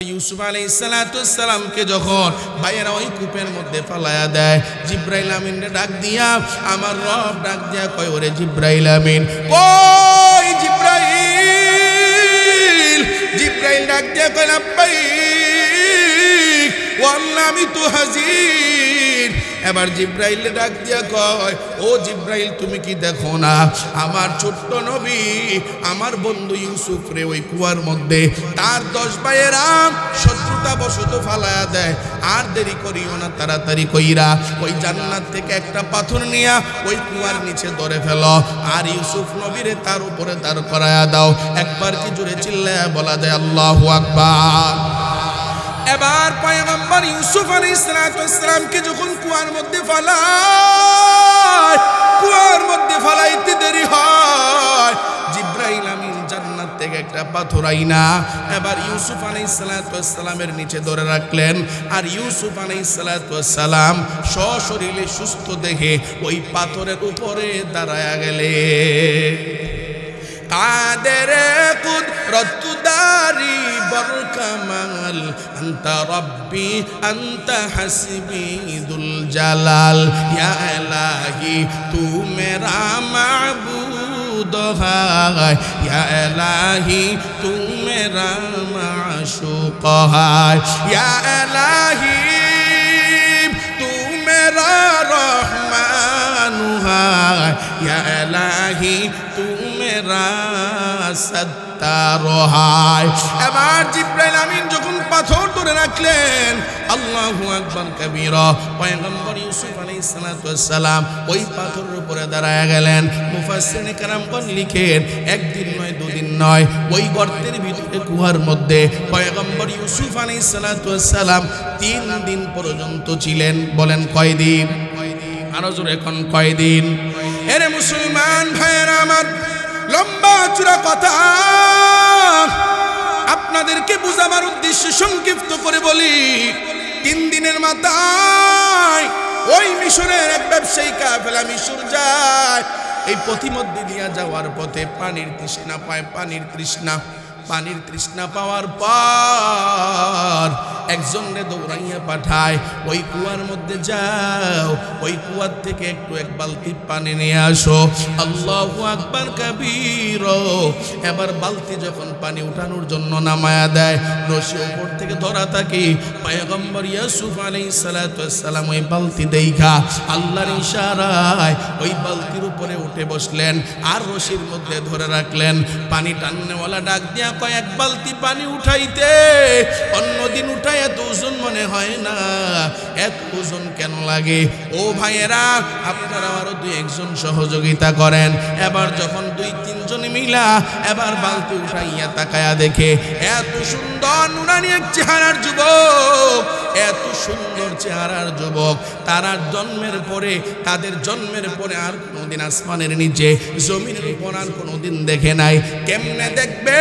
ইউসুফ আলাইহিস সালামকে যখন ভাইয়েরা ওই কূপের মধ্যে ফালায়া দেয়, জিব্রাইল আমিনকে ডাক দিয়া আমার রব ডাক দিয়া কয়, ওরে জিব্রাইল আমিন কই? জিব্রাইল ডাক দিয়া কয়, লাব্বাইক ওয়া আল্লাহ আমি তো হাজির। এবার জিব্রাইল ডাক দিয়া কয়, ও জিব্রাইল তুমি কি দেখো না আমার ছোট্ট নবী আমার বন্ধু ইউসুফ রে ওই কুয়ার মধ্যে তার 10 ভাইয়েরা শত্রুতা বশত ফালায়া দেয়। আর দেরি করিও না, তাড়াতাড়ি কইরা ওই জান্নাত থেকে একটা পাথর নিয়া ওই কুয়ার নিচে ধরে ফেলো আর ইউসুফ নবীরে তার উপরে দাঁড় করায়া দাও। একবার কি জোরে চিল্লায়া বলা যায় আল্লাহু আকবার। এবার পয়গম্বর ইউসুফ আলাইহিস সালামকে যখন কুয়ার মধ্যে ফালাইতে দেরি হয়, জিব্রাইল আমিন জান্নাত থেকে একটা পাথর আইনা এবার ইউসুফ আলাইহিস সালামের নিচে ধরে রাখলেন। আর ইউসুফ আলাইহিস সালাম সশরীরে সুস্থ দেখে ওই পাথরের উপরে দাঁড়ায়া গেলেন। কাদের কুদরত দারি বরকামাল আনতা রব্বি আনতা হাসবি দুল জালাল ইয়া ইলাহি তু মেরা মাবুদ হায় ইয়া ইলাহি তু মেরা মাশুক হায় ইয়া ইলাহি তু মেরা রহমান হায় ইয়া ইলাহি তু মেরা সত্তার হায়। এবার জিব্রাইল আমিন যখন পাথর ধরে রাখলেন, আল্লাহু আকবার কবীরা, পয়গম্বর ইউসুফ আলাইহিস সালাম ওই পাথরের উপরে দাঁড়ায় গেলেন। মুফাসসিরিনে কেরামগণ লিখেন, একদিন নয় দুদিন নয়, ওই গর্তের ভিতরে কুয়ার মধ্যে পয়গম্বর ইউসুফ আলাইহিস সালাম 3 দিন পর্যন্ত ছিলেন। বলেন কয়দিন? আরো জোরে এখন কয়দিন? এরে মুসলমান ভাইয়েরা আমার, লম্বা চূড়া কথা আপনাদেরকে বুঝাবার উদ্দেশ্যে সংক্ষিপ্ত করে বলি। 3 দিনের মাথায় ওই মিশরের এক ব্যবসায়ী কাফেলা মিশর যায়। এই পথিমধ্যে দিয়া যাওয়ার পথে পানির তৃষ্ণা পায়। পানির তৃষ্ণা পাওয়ার পর একজনকে দৌড়াইয়া পাঠায়, ওই কুয়ার মধ্যে যাও, ওই কুয়ার থেকে একটু 1 বালতি পানি নিয়ে আসো। আল্লাহু আকবার কবীরা। এবার বালতি যখন পানি উঠানোর জন্য নামায়া দেয়, রশি উপর থেকে ধরা থাকে। পয়গম্বর ইউসুফ আলাইহিস সালাম ওই বালতি দেইখা আল্লাহর ইশারায় ওই বালতির উপরে উঠে বসলেন আর রশির মধ্যে ধরে রাখলেন। পানি টাননেওয়ালা ডাক দিয়া কয়, 1 বালতি পানি উঠাইতে অন্যদিন উঠাই এত ওজন মনে হয় না, এত ওজন কেন লাগে? ও ভাইয়েরা, আপনারা আরো 2-1 জন সহযোগিতা করেন। এবার যখন 2-3 জন মিলা এবার বালতি উঠাইয়া তাকায়া দেখে এত সুন্দর নুরানি এক চেহারার যুবক, এত সুন্দর চেহারার যুবক তাদের জন্মের পরে আর কোনোদিন আসমানের নিচে জমিনের উপর আর কোনোদিন দেখে নাই। কেমনে দেখবে?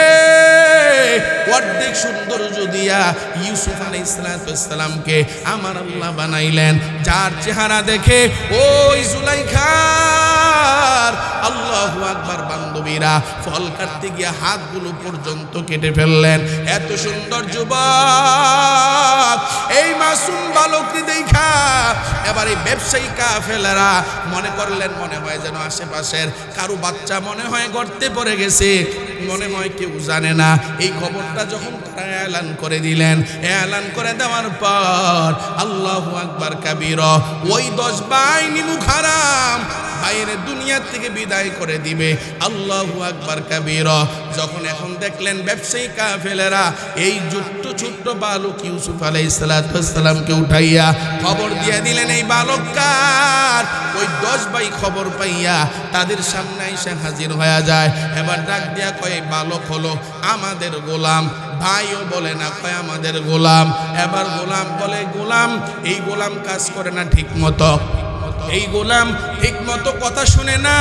অর্ধেক সৌন্দর্য দিয়া ইউসুফ আলাইহিস সালামকে আমার আল্লাহ বানাইলেন, যার চেহারা দেখে ওই জুলাইখার আল্লাহু আকবার বান্ধবীরা ফল কাটতে গিয়ে হাতগুলো পর্যন্ত কেটে ফেললেন। এত সুন্দর যুবক এই মাসুম বালককে দেখা এবার এই ব্যবসায়ী কাফেলারা মনে করলেন, মনে হয় যেন আশেপাশের কারো বাচ্চা মনে হয় গর্তে পড়ে গেছে, মনে হয় কেউ জানে না। এই খবরটা যখন তারা এলান করে দিলেন, এলান করে দেওয়ার পর আল্লাহু আকবার কবীরা, ওই 10 বাহিনী মুখারাম বাইরে দুনিয়া থেকে বিদায় করে দিবে। আল্লাহু আকবার কবীরা। যখন এখন দেখলেন ব্যবসায়ী কাফেলারা এই ছোট্ট বালক ইউসুফ আলাইহিস সালামকে উঠাইয়া খবর দিয়ে দিলেন এই বালক কার। ওই 10 ভাই খবর পাইয়া তাদের সামনে এসে হাজির হয়ে যায়। এবার ডাক দিয়া কয়, বালক হলো আমাদের গোলাম। ভাইও বলে না, কয় আমাদের গোলাম। এবার গোলাম বলে, গোলাম এই গোলাম কাজ করে না ঠিক মতো, এই গোলাম ঠিক মতো কথা শুনে না,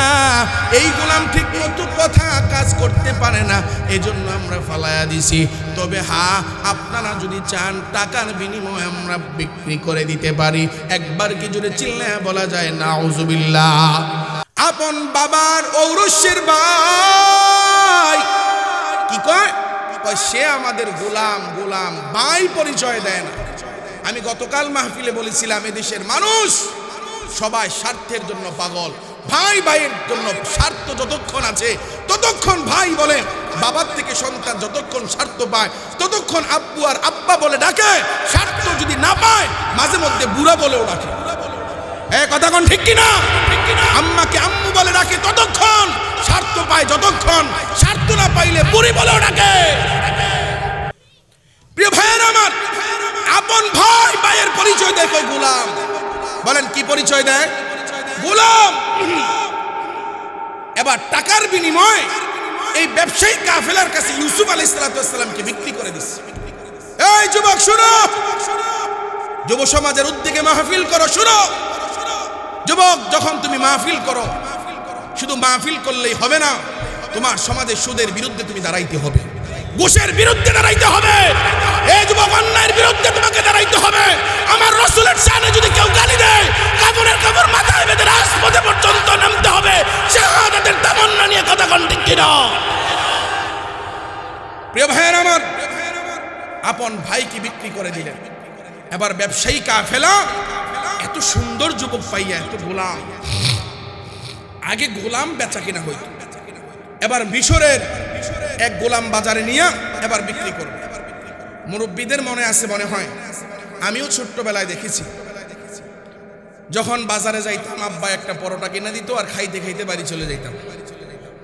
এই গোলাম ঠিক মতো কথা কাজ করতে পারে না, এজন্য আমরা ফালায়া দিছি। তবে হ্যাঁ, আপনারা যদি চান টাকার বিনিময়ে আমরা বিক্রি করে দিতে পারি। একবার কি জোরে চিল্লায়া বলা যায় নাউজুবিল্লাহ। আপন বাবার ঔরস্যের ভাই কি কয়? সে আমাদের গোলাম গোলাম ভাই পরিচয় দেয় না। আমি গতকাল মাহফিলে বলেছিলাম এদেশের মানুষ সবাই স্বার্থের জন্য পাগল। ভাই ভাইয়ের জন্য স্বার্থ যতক্ষণ আছে ততক্ষণ ভাই বলে, বাবার থেকে সন্তান যতক্ষণ স্বার্থ পায় ততক্ষণ আব্বু আর আব্বা বলে ডাকে। স্বার্থ যদি না পায় মাঝে মধ্যে বুড়া বলেও ডাকে। কথা কোন ঠিক কিনা? আম্মাকে আম্মু বলে ডাকে ততক্ষণ, স্বার্থ পায় যতক্ষণ, স্বার্থ না পাইলে বুড়ি বলেও ডাকে। প্রিয় ভাইয়েরা আমার, আপন ভাই ভাইয়ের পরিচয় দেয় কই? গোলাম। বলেন কি পরিচয় দেয়? গোলাম। এবার টাকার বিনিময়ে এই ব্যবসায়ী কাফেলার কাছে ইউসুফ আলাইহিস সালামকে বিক্রি করে দিচ্ছে। এই যুবক শুনো, যুব সমাজের উদ্যোগে মাহফিল করো। শুনো যুবক, যখন তুমি মাহফিল করো, শুধু মাহফিল করলেই হবে না, তোমার সমাজের সুদের বিরুদ্ধে তুমি দাঁড়াইতে হবে, ঘুষের বিরুদ্ধে দাঁড়াইতে হবে, এই যুবক অন্যায়ের বিরুদ্ধে তোমাকে দাঁড়াইতে হবে। আমার রাসূলের শানে যদি কেউ গালি দেয়, কাপড়ের কাপড় মাথায় বেঁধে রাজপথে পর্যন্ত নামতে হবে, শাহাদাতের তামান্না নিয়ে। কথা কোন ঠিক কিনা? প্রিয় ভাইয়ের আমার, আপন ভাইকে বিক্রি করে দিলেন। এবার ব্যবসায়ী কাফেলা এত সুন্দর যুবক পাইয়া, এত গোলাম। আগে গোলাম বেচা কিনা হইত, এবার মিশরের এক গোলাম বাজারে নিয়ে এবার বিক্রি করবে। মুরব্বীদের মনে আছে মনে হয়, আমিও ছোট্টবেলায় দেখেছি, যখন বাজারে যাইতাম আব্বা একটা পরোটা কিনে দিত আর খাইতে খাইতে বাড়ি চলে যাইতাম,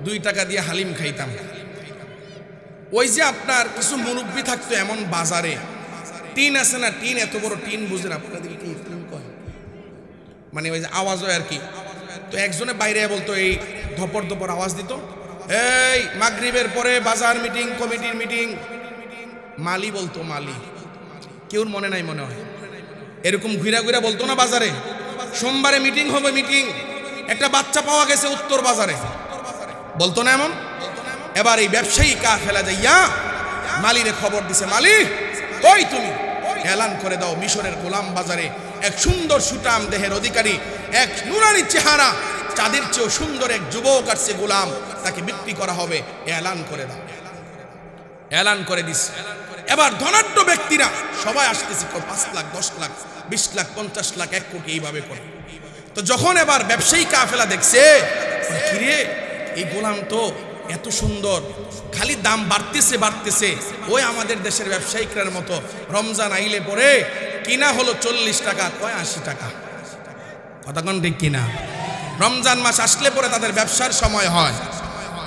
2 টাকা দিয়ে হালিম খাইতাম। ওই যে আপনার কিছু মুরব্বী থাকতো এমন বাজারে, টিন আছে না, টিন, এত বড় টিন, বুঝেন আপনাদের কি টিন কয়, মানে ওই যে আওয়াজ হয় আর কি। তো একজনে বাইরে বলতো, এই ধপর ধপর আওয়াজ দিত, এই মাগরিবের পরে বাজার মিটিং, কমিটির মিটিং। মালি বলতো, মালি, কেউর মনে নাই মনে হয়, এরকম ঘুরা ঘুরা বলতো না বাজারে, সোমবারে মিটিং হবে, মিটিং, একটা বাচ্চা পাওয়া গেছে উত্তর বাজারে, বলতো না এমন? এবার এই ব্যবসায়ী কাফেলা যাইয়া মালিরে খবর দিছে, মালি ওই তুমি এলান করে দাও, মিশরের গোলাম বাজারে এক সুন্দর সুটাম দেহের অধিকারী, এক নুরানি চেহারা, চাঁদের চেয়েও সুন্দর এক যুবক আসছে গোলাম, তাকে বিক্রি করা হবে, এলান করে দাও। এলান করে দিস। এবার ধনাঢ্য ব্যক্তিরা সবাই আসতেছে, 5 লাখ, 10 লাখ, 20 লাখ, 50 লাখ, 1 কোটি, এইভাবে করে। তো যখন এবার ব্যবসায়ী কাফেলা দেখছে, কিরে এই গোলাম তো এত সুন্দর, খালি দাম বাড়তেছে বাড়তেছে, ওই আমাদের দেশের ব্যবসায়িকরার মতো রমজান আইলে পরে কিনা হলো 40 টাকা, কয় 80 টাকা। কথা কোন ঠিক কিনা? রমজান মাস আসলে পরে তাদের ব্যবসার সময় হয়,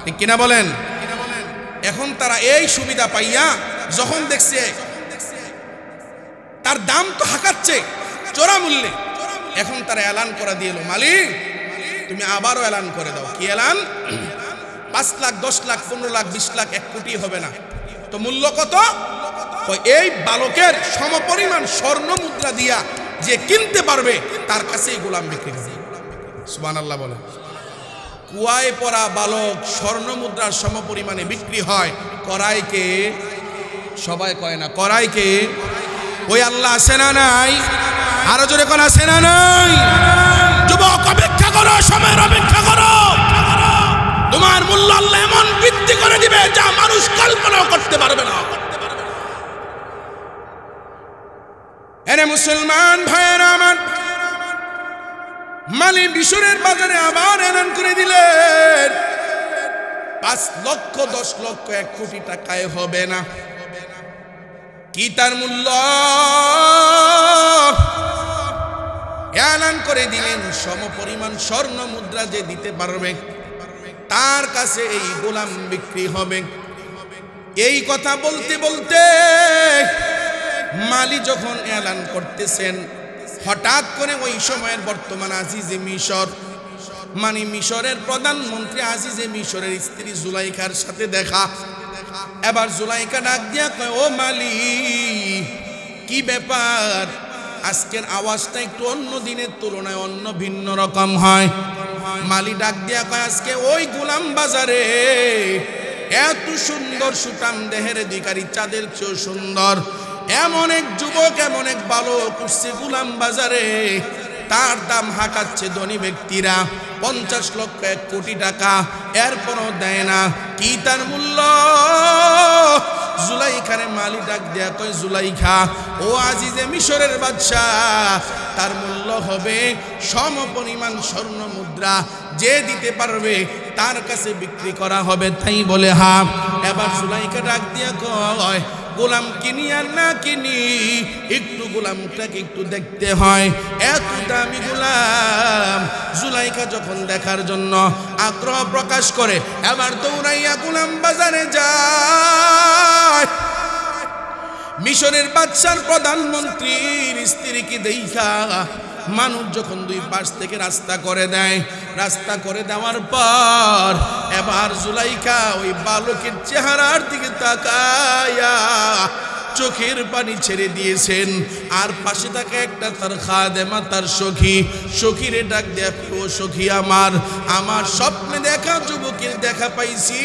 ঠিক কিনা বলেন? এখন তারা এই সুবিধা পাইয়া যখন দেখছে তার দাম তো হাঁকাচ্ছে চোরা মূল্যে, এখন তারা এলান করে দিল, মালিক তুমি আবারও এলান করে দাও। কি এলান? 5 লাখ, 10 লাখ, 15 লাখ, 20 লাখ, 1 কোটি হবে না। তো মূল্য কত? এই বালকের সমপরিমাণ স্বর্ণ মুদ্রা দিয়া যে কিনতে পারবে তার কাছেই গোলাম বিক্রি হবে। সুবহানাল্লাহ বলে। কুয়ায় পড়া বালক স্বর্ণ মুদ্রার সমপরিমাণে বিক্রি হয়, করায় কে? সবাই কয় না, করায় কে? ওই আল্লাহ আছে না নাই? আরো জোরে কোন আছে না নাই? যুবক অপেক্ষা করো, সময়ের অপেক্ষা করো, তোমার মূল্য আল্লাহ এমন বৃদ্ধি করে দিবে যা মানুষ কল্পনাও করতে পারবে না। এরে মুসলমান ভাইয়েরা আমার, মালি মিশরের বাজারে আবার এলান করে দিলেন, 5 লক্ষ, 10 লক্ষ, 1 কোটি টাকায় হবে না। কি তার মূল্য? এলান করে দিলেন সমপরিমাণ স্বর্ণ মুদ্রা যে দিতে পারবে তার কাছে এই গোলাম বিক্রি হবে। এই কথা বলতে বলতে মালি যখন এলান করতেছেন, হঠাৎ করে ওই সময়ের বর্তমান আজিজে মিশর, মানে মিশরের প্রধানমন্ত্রী আজিজে মিশরের স্ত্রী জুলাইখার সাথে দেখা। এবার জুলাইখা ডাক দিয়া কয়, ও মালি কি ব্যাপার, আজকের আওয়াজটা একটু অন্য দিনের তুলনায় অন্য ভিন্ন রকম হয়। মালি ডাক দিয়া কয়, আজকে ওই গোলাম বাজারে এত সুন্দর সুটাম দেহের অধিকারী, চাঁদের চেয়েও সুন্দর এমন এক যুবক, এমন এক বালক উঠছে গোলাম বাজারে, তার দাম হাঁকাচ্ছে ধনী ব্যক্তিরা 50 লক্ষ, 1 কোটি টাকা, এরপরও দেয় না। কি তার মূল্য? জুলাইখারে মালি ডাক দেয়া কয় জুলাইখা ও আজিজে মিশরের বাদশাহ তার মূল্য হবে সমপরিমাণ স্বর্ণ মুদ্রা যে দিতে পারবে তার কাছে বিক্রি করা হবে তাই বলে হ্যাঁ এবার জুলাইখা ডাক দিয়া কয় গোলাম কিনি আর না কিনি একটু গোলামটাকে একটু দেখতে হয় এত দামি গোলাম জুলাইখা যখন দেখার জন্য আগ্রহ প্রকাশ করে এবার দৌড়াইয়া গোলাম বাজারে যায় মিশরের বাদশার প্রধানমন্ত্রীর স্ত্রীকে দেখা মানুষ যখন দুই পাশ থেকে রাস্তা করে দেয় রাস্তা করে দেওয়ার পর এবার জুলাইখা ওই বালকের চেহারার দিকে তাকায়া চোখের পানি ছেড়ে দিয়েছেন আর পাশে থাকা একটা তার খাদেমা তার সখীরে ডাক দেয়া ও সখী আমার স্বপ্নে দেখা যুবকের দেখা পাইছি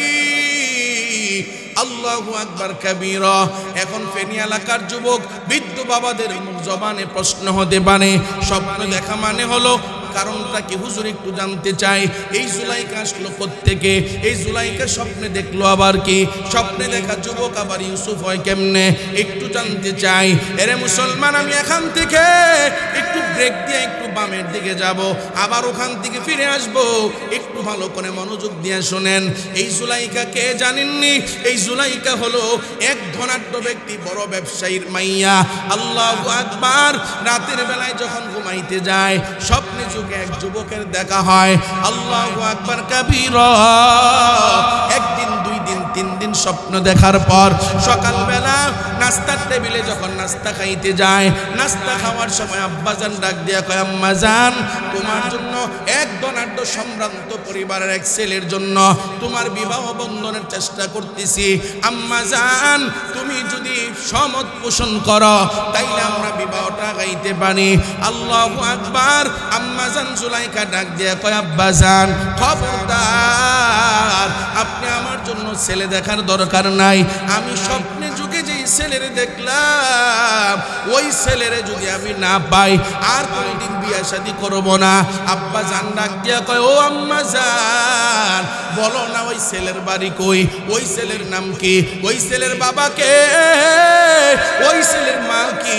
আল্লাহু আকবার কাবীরা এখন ফেনী এলাকার যুবক বৃদ্ধ বাবাদের মুখ জবানে প্রশ্ন হতে পারে স্বপ্ন দেখা মানে হলো কারণটা কি হুজুর একটু জানতে চাই এই জুলাইখা আসলো কোত্থেকে এই জুলাইখা স্বপ্নে দেখলো আবার কি স্বপ্নে দেখা যুবক আবার ইউসুফ হয় কেমনে একটু জানতে চাই এরে মুসলমান আমি এখান থেকে একটু ব্রেক দিয়ে একটু বামের দিকে যাব আবার ওখান থেকে ফিরে আসব একটু ভালো করে মনোযোগ দিয়ে শুনেন এই জুলাইখা কে জানেননি এই জুলাইখা হলো এক ধনাঢ্য ব্যক্তি বড় ব্যবসায়ীর মাইয়া আল্লাহু আকবার রাতের বেলায় যখন ঘুমাইতে যায় স্বপ্নে এক যুবকের দেখা হয় আল্লাহু আকবার কাবীরা একদিন দুই দিন তিন দিন স্বপ্ন দেখার পর সকালবেলা নাস্তার টেবিলে যখন নাস্তা খাইতে যায় নাস্তা খাওয়ার সময় আব্বাজান ডাক দিয়া কয় আম্মাজান তোমার জন্য এক ধনাঢ্য সম্ভ্রান্ত পরিবারের এক ছেলের জন্য তোমার বিবাহ বন্ধনের চেষ্টা করতেছি আম্মাজান তুমি যদি সমত পোষণ করো তাইলে আমরা বিবাহটা গাইতে পারি আল্লাহু আকবার আম্মাজান জুলাইখা ডাক দিয়া কয় আব্বাজান খবরদার আপনি আমার জন্য ছেলে দেখার দরকার নাই আমি স্বপ্নে যুগে যেই ছেলের দেখলাম ওই ছেলেরে যদি আমি না পাই আর কোনদিন বিয়ে শাদী করব না আব্বাজান ডাক দিয়া কয় ও আম্মাজান বলো না ওই ছেলের বাড়ি কই ওই ছেলের নাম কি ওই ছেলের বাবা কে ওই ছেলের মা কি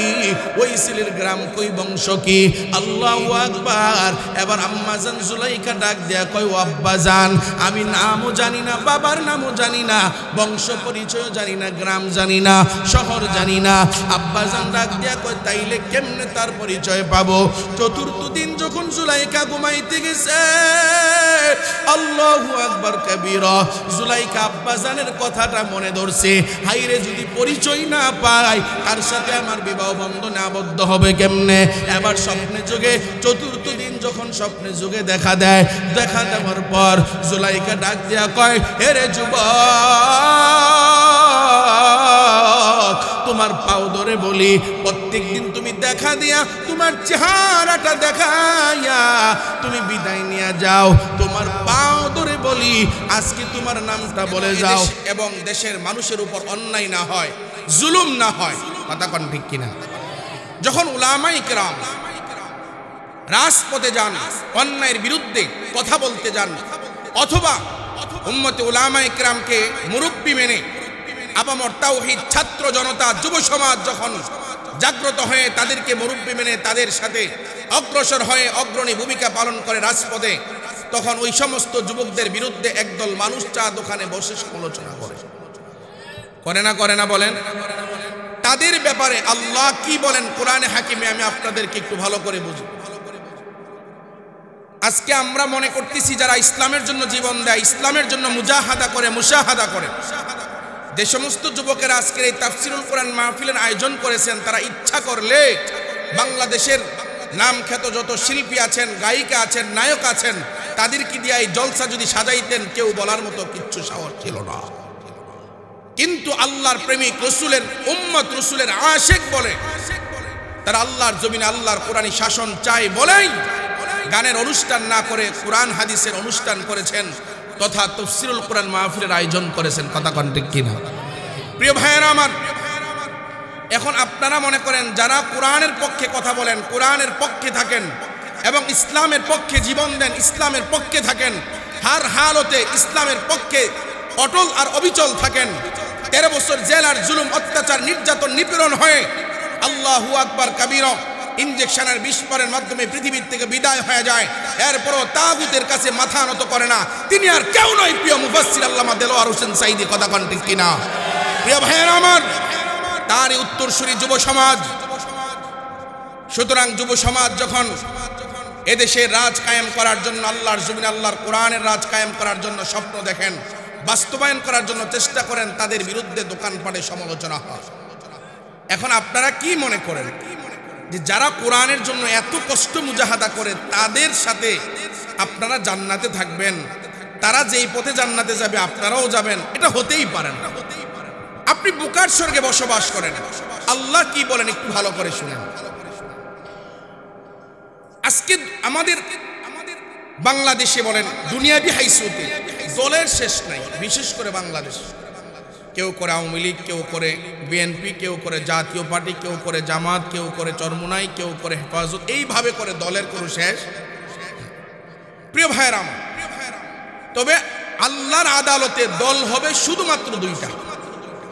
ওই ছেলের গ্রাম কই বংশ কি আল্লাহু আকবার এবার আম্মাজান জুলাইখা ডাক দেয়া কয় ও আব্বাজান আমি নামও জানি না বাবার নামও জানি না বংশ পরিচয় জানি না গ্রাম জানি না শহর জানি না আব্বাজান ডাক দেয়া কয় তাইলে কেমনে তার পরিচয় পাবো চতুর্থ দিন যখন জুলাইখা ঘুমাইতে গেছে আল্লাহু আকবার কাবীরা জুলাইখা আব্বাজানের কথাটা মনে ধরছে হাইরে যদি পরিচয় না পাই তার সাথে আমার বিবাহ বন্ধনে আবদ্ধ হবে কেমনে এবার স্বপ্নে যুগে চতুর্থ দিন যখন স্বপ্নে যুগে দেখা দেয় দেখা দেওয়ার পর জুলাইখা ডাক দেয়া কয় হেরে যুবক তোমার পাও ধরে বলি প্রত্যেকদিন তুমি দেখা দিয়া তোমার চেহারাটা দেখাইয়া তুমি বিদায় নিয়ে যাও তোমার পাও ধরে বলি আজকে তোমার নামটা বলে যাও এবং দেশের মানুষের উপর অন্যায় না হয় জুলুম না হয় কথা কোন ঠিক কিনা যখন উলামায়ে কেরাম রাজপথে যান অন্যায়ের বিরুদ্ধে কথা বলতে যান অথবা উম্মতে উলামায়ে কেরামকে মুরব্বি মেনে আপামর তাওহীদ ছাত্র জনতা যুব সমাজ যখন জাগ্রত হয়ে তাদেরকে মুরব্বি মেনে তাদের সাথে অগ্রসর হয়ে অগ্রণী ভূমিকা পালন করে রাজপথে তখন ওই সমস্ত যুবকদের বিরুদ্ধে একদল মানুষ চা দোকানে বসে সমালোচনা করে না বলেন তাদের ব্যাপারে আল্লাহ কি বলেন কোরআনে হাকিমে আমি আপনাদেরকে একটু ভালো করে বুঝি আজকে আমরা মনে করতেছি যারা ইসলামের জন্য জীবন দেয় ইসলামের জন্য মুজাহাদা করে যে সমস্ত যুবকেরা আজকের এই তাফসিরুল কোরআন মাহফিলের আয়োজন করেছেন তারা ইচ্ছা করলে বাংলাদেশের নাম খ্যাত যত শিল্পী আছেন গায়িকা আছেন নায়ক আছেন তাদেরকে দিয়ে এই জলসা যদি সাজাইতেন কেউ বলার মতো কিচ্ছু সাহস ছিল না কিন্তু আল্লাহর প্রেমিক রসুলের উম্মত রসুলের আশিক বলে তারা আল্লাহর জমিনে আল্লাহর কোরআনী শাসন চাই বলেই গানের অনুষ্ঠান না করে কোরআন হাদিসের অনুষ্ঠান করেছেন তথা তাফসিরুল কোরআন মাহফিলের আয়োজন করেছেন কথা কোন ঠিক কিনা প্রিয় ভাইয়েরা আমার এখন আপনারা মনে করেন যারা কোরআনের পক্ষে কথা বলেন কোরআনের পক্ষে থাকেন এবং ইসলামের পক্ষে জীবন দেন ইসলামের পক্ষে থাকেন হার হালতে ইসলামের পক্ষে অটল আর অবিচল থাকেন 13 বছর জেল আর জুলুম অত্যাচার নির্যাতন নিপীড়ন হয়ে আল্লাহু আকবার কাবীরা ইনজেকশনের বিস্ফোরণের মাধ্যমে পৃথিবীর থেকে বিদায় হয়ে যায়, এরপরও তাগুতের কাছে মাথা নত করে না। তিনি আর কেউ নয়, প্রিয় মুফাসসির আল্লামা দেলোয়ার হোসেন সাঈদী। কথা কোন ঠিক কিনা? প্রিয় ভাইয়েরা আমার, তারই উত্তরসূরি যুব সমাজ। সুতরাং যুব সমাজ যখন এদেশে রাজ কায়েম করার জন্য, আল্লাহর জমিনে আল্লাহর কোরআনের রাজ কায়েম করার জন্য স্বপ্ন দেখেন, বাস্তবায়ন করার জন্য চেষ্টা করেন, তাদের বিরুদ্ধে দোকানপাটে সমালোচনা হয়। এখন আপনারা কি মনে করেন যে যারা কোরআনের জন্য এত কষ্ট মুজাহাদা করে তাদের সাথে আপনারা জান্নাতে থাকবেন? তারা যেই পথে জান্নাতে যাবে আপনারাও যাবেন? এটা হতেই পারে না। আপনি বুকার স্বর্গে বসবাস করেন। আল্লাহ কি বলেন একটু ভালো করে শুনেন। আজকে আমাদের বাংলাদেশে বলেন দুনিয়াবি হাইসুতে দলের শেষ নাই। বিশেষ করে বাংলাদেশ, কেউ করে আওয়ামী লীগ, কেউ করে বিএনপি, কেউ করে জাতীয় পার্টি, কেউ করে জামাত, কেউ করে চরমুনাই, কেউ করে হেফাজত, এইভাবে করে দলের কোনো শেষ। প্রিয় ভাইরা, তবে আল্লাহর আদালতে দল হবে শুধুমাত্র 2টা।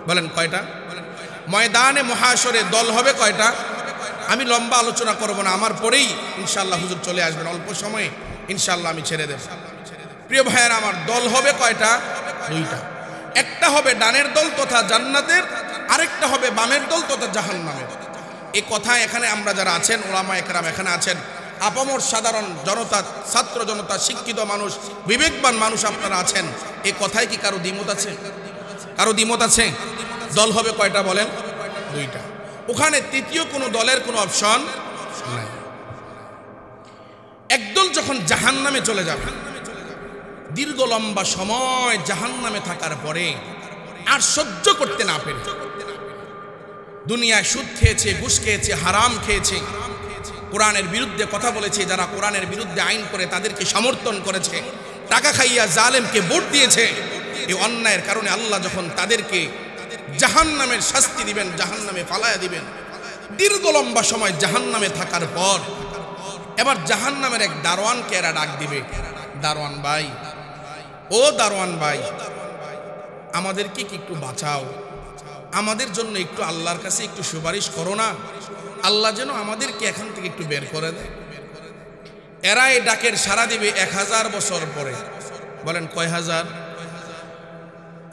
বলেন কয়টা? ময়দানে মহাশরে দল হবে কয়টা? আমি লম্বা আলোচনা করব না, আমার পরেই ইনশাআল্লাহ হুজুর চলে আসবেন, অল্প সময়ে ইনশাআল্লাহ আমি ছেড়ে দেব। প্রিয় ভাইয়েরা আমার, দল হবে কয়টা? 2টা। একটা হবে ডানের দল তথা জান্নাতের, আরেকটা হবে বামের দল তথা জাহান্নামের। এই কথা এখানে আমরা যারা আছেন, ওলামায়ে কেরাম এখানে আছেন, আপামর সাধারণ জনতা, ছাত্র জনতা, শিক্ষিত মানুষ, বিবেকবান মানুষ আপনারা আছেন, এই কথায় কি কারো দ্বিমত আছে? কারো দ্বিমত আছে? দল হবে কয়টা বলেন? 2টা। ওখানে তৃতীয় কোনো দলের কোনো অপশন নাই। একদল যখন জাহান্নামে চলে যাবে, দীর্ঘ লম্বা সময় জাহান্নামে থাকার পরে আর সহ্য করতে না পেরে, দুনিয়ায় সুদ খেয়েছে, ঘুষ খেয়েছে, হারাম খেয়েছে, কোরআনের বিরুদ্ধে কথা বলেছে, যারা কোরআনের বিরুদ্ধে আইন করে তাদেরকে সমর্থন করেছে, টাকা খাইয়া জালেমকে ভোট দিয়েছে, এই অন্যায়ের কারণে আল্লাহ যখন তাদেরকে জাহান্নামের শাস্তি দিবেন, জাহান্নামে ফালায়া দিবেন, দীর্ঘ লম্বা সময় জাহান্নামে থাকার পর এবার জাহান্নামের এক দারোয়ানকে এরা ডাক দিবে, দারোয়ান ভাই, ও দারোয়ান ভাই, আমাদেরকে কি একটু বাঁচাও, আমাদের জন্য একটু আল্লাহর কাছে একটু সুপারিশ করো না, আল্লাহ যেন আমাদেরকে এখান থেকে একটু বের করে দেয়। এরা এই ডাকের সাড়া দিবে 1000 বছর পরে। বলেন কয় হাজার?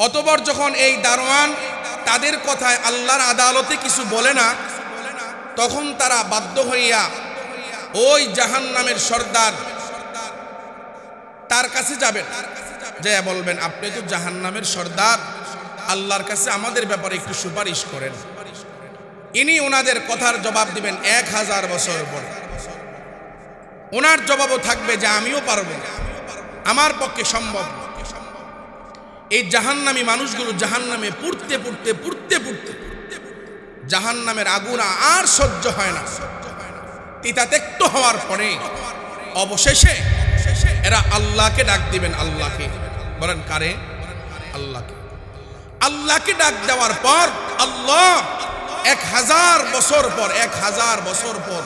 অতঃপর যখন এই দারোয়ান তাদের কথায় আল্লাহর আদালতে কিছু বলে না, তখন তারা বাধ্য হইয়া ওই জাহান্নামের সর্দার তার কাছে যাবেন, যে বলবেন আপনি তো জাহান্নামের সর্দার, আল্লাহর কাছে আমাদের ব্যাপারে একটু সুপারিশ করেন। ইনি ওনাদের কথার জবাব দিবেন 1000 বছর পর। ওনার জবাবও থাকবে যে আমিও পারবো, আমার পক্ষে সম্ভব। এই জাহান্নামী মানুষগুলো জাহান্নামে পুড়তে পুড়তে পুড়তে পুড়তে জাহান্নামের আগুন আর সহ্য হয় না। তিতাতিক্ত হওয়ার পরে অবশেষে এরা আল্লাহকে ডাক দিবেন। আল্লাহকে বলেন কারে? আল্লাহকে। আল্লাহকে ডাক দেওয়ার পর আল্লাহ 1000 বছর পর, 1000 বছর পর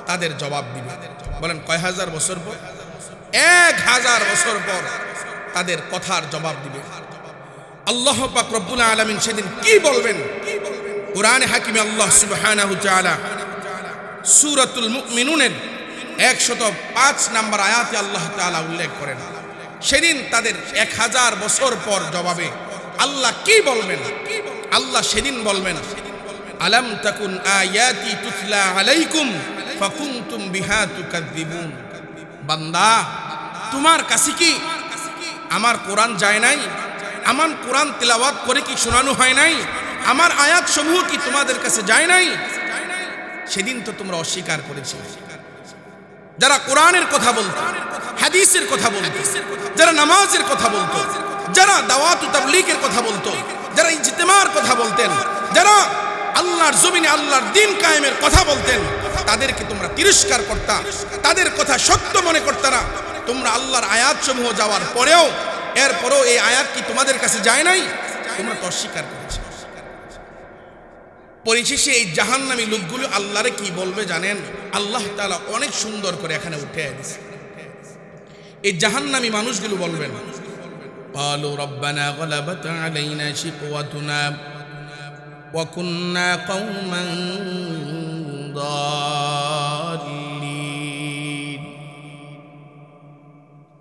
তাদের জবাব দিবেন। বলেন কয় হাজার বছর পর? 1000 বছর পর তাদের কথার জবাব দিবে। আল্লাহ পাক রব্বুল আলামিন সেদিন কি বলবেন? কোরআনে হাকিমে আল্লাহ সুবহানাহু ওয়া তাআলা সূরাতুল মুমিনুনের 105 নম্বর আয়াতে আল্লাহ তাআলা উল্লেখ করেন, সেদিন তাদের 1000 বছর পর জবাবে আল্লাহ কি বলবেন? আল্লাহ সেদিন বলবেন, আলাম তাকুন আয়াতি তুতলা আলাইকুম ফাকুনতুম বিহা তুকাযযিবুন। বান্দা, তোমার কাছে কি আমার কোরআন যায় নাই? আমার কোরআন তেলাওয়াত করে কি শোনানো হয় নাই? আমার আয়াত সমূহ কি তোমাদের কাছে যায় নাই? সেদিন তো তোমরা অস্বীকার করেছিলে। যারা কোরআনের কথা বলতো, হাদিসের কথা বলতো, যারা নামাজের কথা বলতো, যারা দাওয়াত ও তাবলীগের কথা বলতো, যারা ইজতিমার কথা বলতেন, যারা আল্লাহর জমিনে আল্লাহর দ্বীন কায়েমের কথা বলতেন, তাদেরকে তোমরা তিরস্কার করতা, তাদের কথা সত্য মনে করতে না। তোমরা আল্লাহর আয়াত সমূহ যাওয়ার পরেও, এরপরেও এই আয়াত কি তোমাদের কাছে যায় নাই? তোমরা তো অস্বীকার করেছো। পরিশেষে এই জাহান্নামী লোকগুলো আল্লাহরে কি বলবে জানেন? আল্লাহ তাআলা অনেক সুন্দর করে এখানে উঠে দিয়েছে। এই জাহান্নামী মানুষগুলো বলবেন, ও قالوا ربنا غلبت علينا شقوتنا وكنا قوما ضالين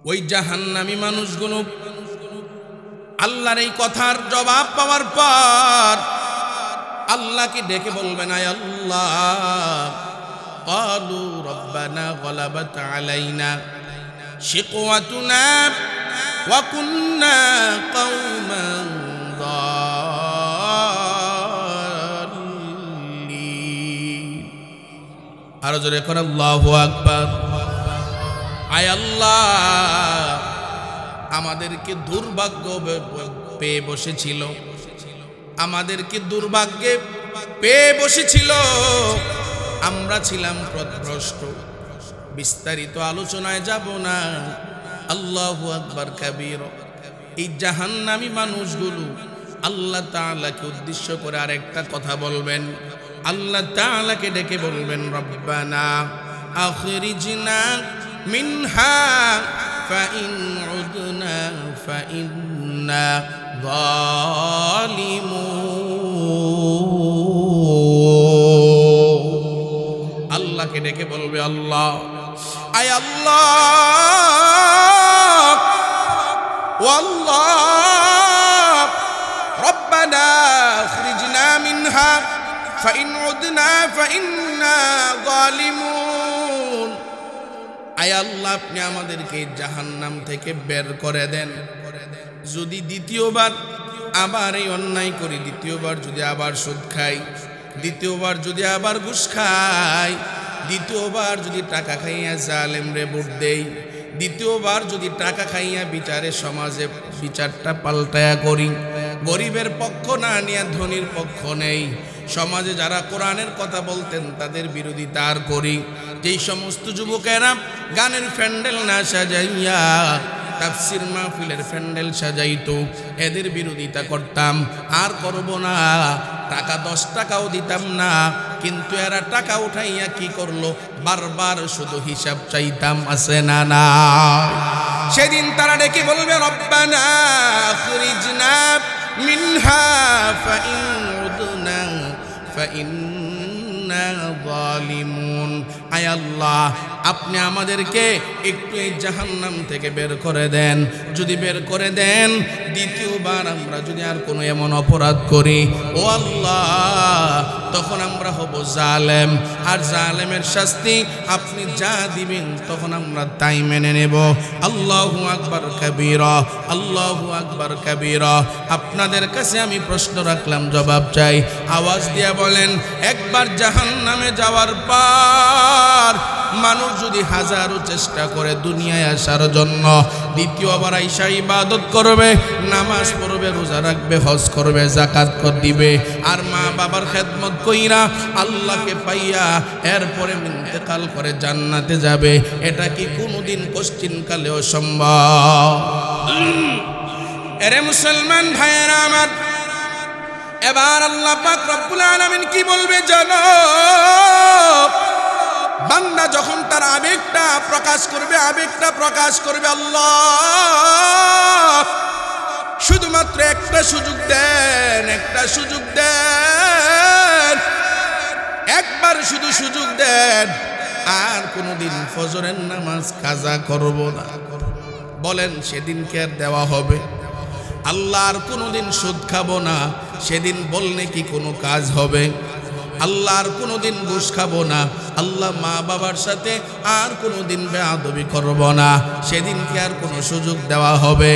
ওই জাহান্নামী মানুষগুলো আল্লাহর এই কথার জবাব পাওয়ার পর আল্লাহকে ডেকে বলবেন আয় আল্লাহ قالوا ربنا غلبت علينا شقوتنا وكنا قوما ضالين আরো জোরে করে আল্লাহু আকবার আয় আল্লাহ আমাদেরকে দুর্ভাগ্য পেয়ে বসেছিল আমাদেরকে দুর্ভাগ্যে পেয়ে বসেছিল আমরা ছিলাম পথভ্রষ্ট বিস্তারিত আলোচনায় যাব না আল্লাহু আকবার কাবীর এই জাহান্নামী মানুষগুলো আল্লাহ তাআলাকে উদ্দেশ্য করে আরেকটা কথা বলবেন আল্লাহ তাআলাকে ডেকে বলবেন রব্বানা আখরিজনা মিনহা ফাইন উদনা ফাইন্না যালিমুন আল্লাহকে ডেকে বলবে আল্লাহ আয় আল্লাহ ওয়াল্লাহ রব্বানা আখরিজনা মিনহা ফাইন উদনা ফাইন্না যালিমুন আয় আল্লাহ আপনি আমাদেরকে জাহান্নাম থেকে বের করে দেন যদি দ্বিতীয়বার আবার এই অন্যায় করি দ্বিতীয়বার যদি আবার সুদ খাই দ্বিতীয়বার যদি আবার ঘুষ খাই দ্বিতীয়বার যদি টাকা খাইয়া জালেমরে ভোট দেই দ্বিতীয়বার যদি টাকা খাইয়া বিচারে সমাজে বিচারটা পাল্টায়া করি গরিবের পক্ষ না নিয়ে ধনীর পক্ষ নেই সমাজে যারা কোরআনের কথা বলতেন তাদের বিরোধিতা আর করি যেই সমস্ত যুবকেরা গানের প্যান্ডেল না সাজাইয়া তাফসীর মাহফিলের প্যান্ডেল সাজাইতো এদের বিরোধিতা করতাম আর করব না টাকা 10 টাকাও দিতাম না কিন্তু এরা টাকা উঠাইয়া কি করলো বারবার শুধু হিসাব চাইতাম আছে না না সেদিন তারা ডেকে বলবে রব্বানা আখরিজনা মিনহা ফাইন উদনা ফাইন্না যালিমুন আয় আল্লাহ আপনি আমাদেরকে একটু এই জাহান্নাম থেকে বের করে দেন যদি বের করে দেন দ্বিতীয়বার আমরা যদি আর কোনো এমন অপরাধ করি ও আল্লাহ তখন আমরা হব জালেম আর জালেমের শাস্তি আপনি যা দিবেন তখন আমরা তাই মেনে নেব আল্লাহু আকবার কাবীরা আল্লাহু আকবার কাবীরা আপনাদের কাছে আমি প্রশ্ন রাখলাম জবাব চাই আওয়াজ দিয়ে বলেন একবার জাহান্নামে যাওয়ার পর মানুষ যদি হাজারো চেষ্টা করে দুনিয়ায় আসার জন্য দ্বিতীয়বার আইসা ইবাদত করবে নামাজ পড়বে রোজা রাখবে হজ করবে যাকাত দিবে আর মা বাবার খেদমত কইরা আল্লাহকে পাইয়া এরপরে ইন্তেকাল করে জান্নাতে যাবে এটা কি কোনোদিন কোশ্চিনকালেও সম্ভব এরে মুসলমান ভাইয়েরা আমার এবার আল্লাহ পাক রব্বুল আলামিন কি বলবে জানো বান্দা যখন তার আবেগটা প্রকাশ করবে আল্লাহ শুধুমাত্র একটা সুযোগ দেন একবার শুধু সুযোগ দেন আর কোনোদিন ফজরের নামাজ কাজা করব না বলেন সেদিন কি আর দেওয়া হবে আল্লাহ আর কোনোদিন সুদ খাবো না সেদিন বললে কি কোনো কাজ হবে আল্লাহ আর কোনোদিন ঘুষ খাবো না আল্লাহ মা বাবার সাথে আর কোনোদিন বেয়াদবি করব না সেদিন কি আর কোনো সুযোগ দেওয়া হবে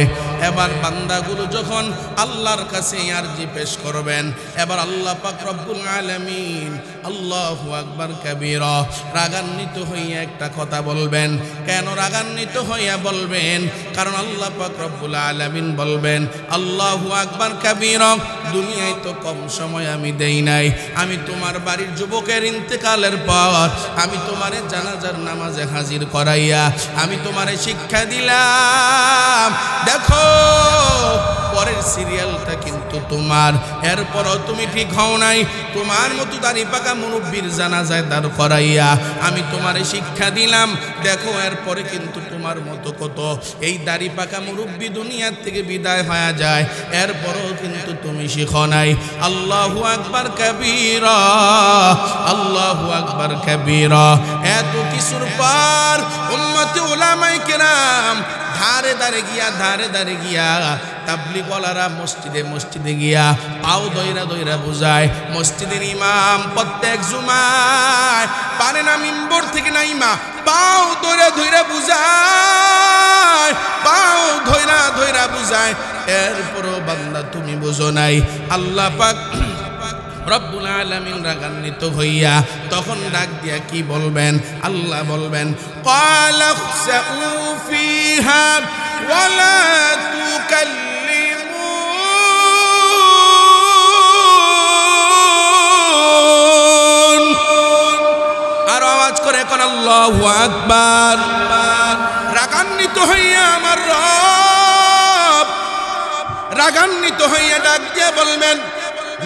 এবার বান্দাগুলো যখন আল্লাহর কাছে আরজি পেশ করবেন এবার আল্লাহ পাক রব্বুল আলামিন আল্লাহু আকবার কাবীরা রাগান্বিত হইয়া একটা কথা বলবেন কেন রাগান্বিত হইয়া বলবেন কারণ আল্লাহ পাক রব্বুল আলামিন বলবেন আল্লাহু আকবার কাবীরা দুনিয়ায় তো কম সময় আমি দেই নাই আমি তোমার বাড়ির যুবকের ইন্তেকালের পর আমি তোমারে জানাজার নামাজে হাজির করাইয়া আমি তোমারে শিক্ষা দিলাম দেখো পরের সিরিয়ালটা কিন্তু কিন্তু তোমার, এরপরও তুমি ঠিক হও নাই। তোমার মতো দাড়ি পাকা মুরব্বির জানাজায় দাঁড় করাইয়া আমি তোমারে শিক্ষা দিলাম, দেখো এরপরে কিন্তু তোমার মতো কত এই দাড়ি পাকা মুরব্বি দুনিয়ার থেকে বিদায় হয়ে যায়, এরপরও কিন্তু তুমি শিখো নাই। আল্লাহু আকবার কাবীরা, আল্লাহু আকবার কাবীরা। এত কিছুর পর উম্মতে উলামায়ে কেরাম ধারে ধারে গিয়া তাবলীগওয়ালারা মসজিদে গিয়া পাও দইরা বুঝায়। মসজিদের ইমাম প্রত্যেক জুমায় পারে না মিম্বর থেকে নাইমা পাও ধইরা বুঝায়, পাও ধইরা বুঝায়, এরপরও বান্দা তুমি বুঝো নাই। আল্লাহ পাক রব্বুল আলামিন রাগান্বিত হইয়া তখন ডাক দিয়া কি বলবেন? আল্লাহ বলবেন ক্বালা খসাউ ফিহা ওয়ালা তুকাল্লিমুন। আর আওয়াজ করে কোন আল্লাহু আকবার। রাগান্বিত হইয়া আমার রব রাগান্বিত হইয়া ডাক দিয়া বলবেন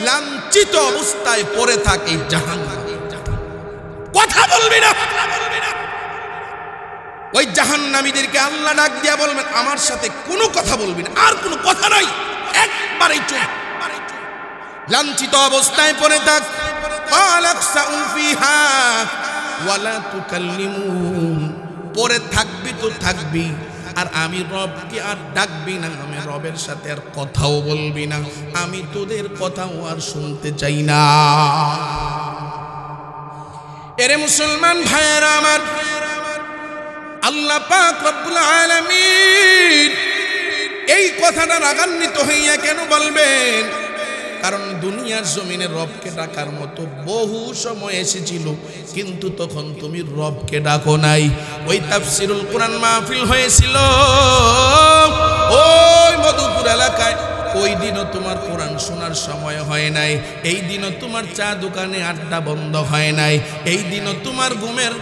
লাঞ্ছিত অবস্থায় পড়ে থাকে জাহান্নামে, কথা বলবি না। ওই জাহান্নামীদেরকে আল্লাহ ডাক দিয়া বলবেন আমার সাথে কোনো কথা বলবি না, আর কোনো কথা নাই, একবারেই চুপ। লাঞ্ছিত অবস্থায় পড়ে থাক, ফালাকসাউ ফিহা ওয়ালা তুকাল্লিমুন। পড়ে থাকবি তো থাকবি, আর আমি রবকে আর ডাকবি না, আমি রবের সাথে আর কথাও বলবি না, আমি তোদের কথাও আর শুনতে চাই না। এরে মুসলমান ভাইয়েরা আমার, আল্লাহ পাক রব্বুল আলামিন এই কথাটা রাগান্বিত হইয়া কেন বলবেন? কারণ দুনিয়ার জমিনে রবকে ডাকার মতো বহু সময় এসেছিল, কিন্তু তখন তুমি রবকে ডাকো নাই। ওই তাফসিরুল কোরআন মাহফিল হয়েছিল ওই মধুপুর এলাকায়, ওই দিনও তোমার কোরআন শোনার সময় হয় নাই, এই দিনও তোমার চা দোকানে আড্ডা বন্ধ হয় নাই, এই দিনও তোমার ঘুমের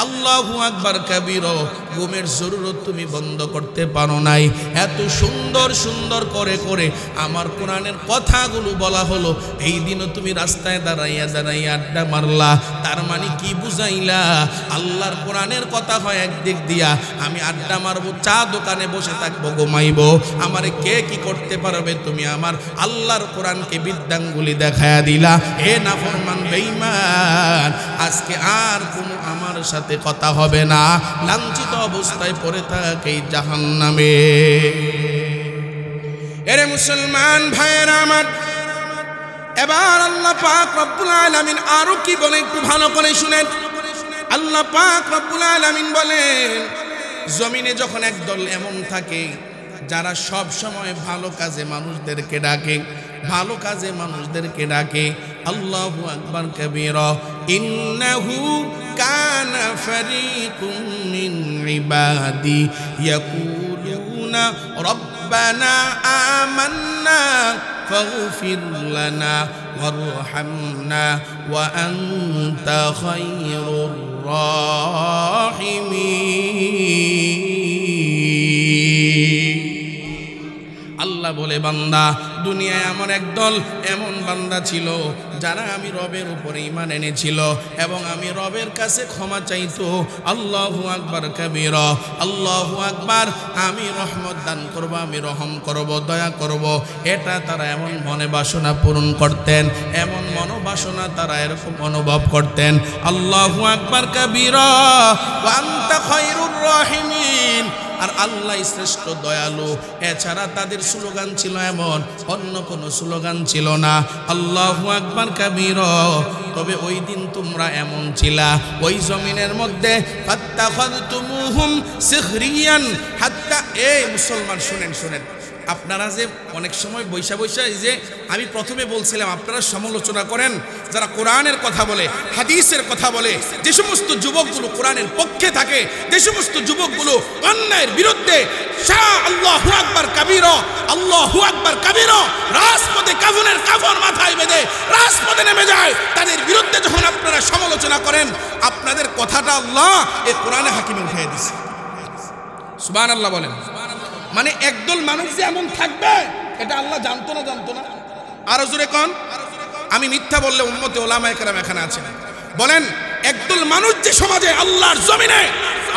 আল্লাহু আকবার কাবীরা ঘুমের জরুরত তুমি বন্ধ করতে পারো নাই। এত সুন্দর করে আমার কোরআনের কথাগুলো বলা হলো, এই দিনও তুমি রাস্তায় দাঁড়াইয়া আড্ডা মারলা। তার মানে কি বুঝাইলা? আল্লাহর কোরআনের কথা হয় একদিক দিয়া, আমি আড্ডা মারবো, চা দোকানে বসে থাকবো, ঘুমাইবো, আমারে কে কি করতে পারবে? তুমি আমার আল্লাহর কোরআনকে বিদ্যাঙ্গুলি দেখায়া দিলা। এ নাফরমান বেঈমান, আজকে আর কোনো আমার সাথে কথা হবে না। লাঞ্ছিত অবস্থায় পড়ে থাকে জাহান্নামে। এরে মুসলমান ভাইয়েরা আমার, এবার আল্লাহ পাক রব্বুল আলামিন আরো কি বলে একটু ভালো করে শুনেন। আল্লাহ পাক রব্বুল আলামিন বলেন, জমিনে যখন একদল এমন থাকে যারা সব সময় ভালো কাজে মানুষদেরকে ডাকে, ভালো কাজে মানুষদেরকে ডাকে, আল্লাহু আকবার কাবীরা, ইন্নাহু কানা ফারিকুম মিন ইবাদি ইয়াকুলুনা রব্বানা আমান্না ফাগফির লানা ওয়ারহামনা ওয়া আনতা খায়রুর রাহিমিন। আল্লাহ বলে, বান্দা, দুনিয়ায় আমার একদল এমন বান্দা ছিল যারা আমি রবের উপরে ঈমান এনেছিল এবং আমি রবের কাছে ক্ষমা চাইতো। আল্লাহু আকবার কাবীরা, আল্লাহু আকবার। আমি রহমত দান করব, আমি রহম করব, দয়া করব, এটা তারা এমন মনে বাসনা পূরণ করতেন, এমন মনোবাসনা তারা এরকম অনুভব করতেন। আল্লাহু আকবার কাবীরা ওয়া আনতা খায়রুর রাহিমিন। আর আল্লাহ শ্রেষ্ঠ দয়ালু, এছাড়া তাদের স্লোগান ছিল এমন, অন্য কোনো স্লোগান ছিল না। আল্লাহু আকবার কাবীরা। তবে ওই দিন তোমরা এমন ছিলা, ওই জমিনের মধ্যে ফাত্তাখাযতুমুহুম সিখরিয়ান হাত্তা। এই মুসলমান শুনেন, আপনারা যে অনেক সময় বৈশা যে আমি প্রথমে বলছিলাম আপনারা সমালোচনা করেন, যারা কোরআনের কথা বলে, হাদিসের কথা বলে, যে সমস্ত যুবকগুলো কোরআনের পক্ষে থাকে, যে সমস্ত যুবকগুলো অন্যায়ের বিরুদ্ধে আল্লাহু আকবার কাবীরা, আল্লাহু আকবার কাবীরা, রাজপথে কাফনের কাফন মাথায় বেঁধে রাজপথে নেমে যায়, তাদের বিরুদ্ধে যখন আপনারা সমালোচনা করেন, আপনাদের কথাটা আল্লাহ এই কোরআনে হাকিমে উঠিয়ে দিয়েছে। সুবহানাল্লাহ বলেন। মানে একদল মানুষ যে এমন থাকবে এটা আল্লাহ জানতো না? আরো জোরে কোন। আমি মিথ্যা বললে উম্মতে ওলামায়ে কেরাম এখানে আছেন, বলেন একদল মানুষ যে সমাজে আল্লাহর জমিনে,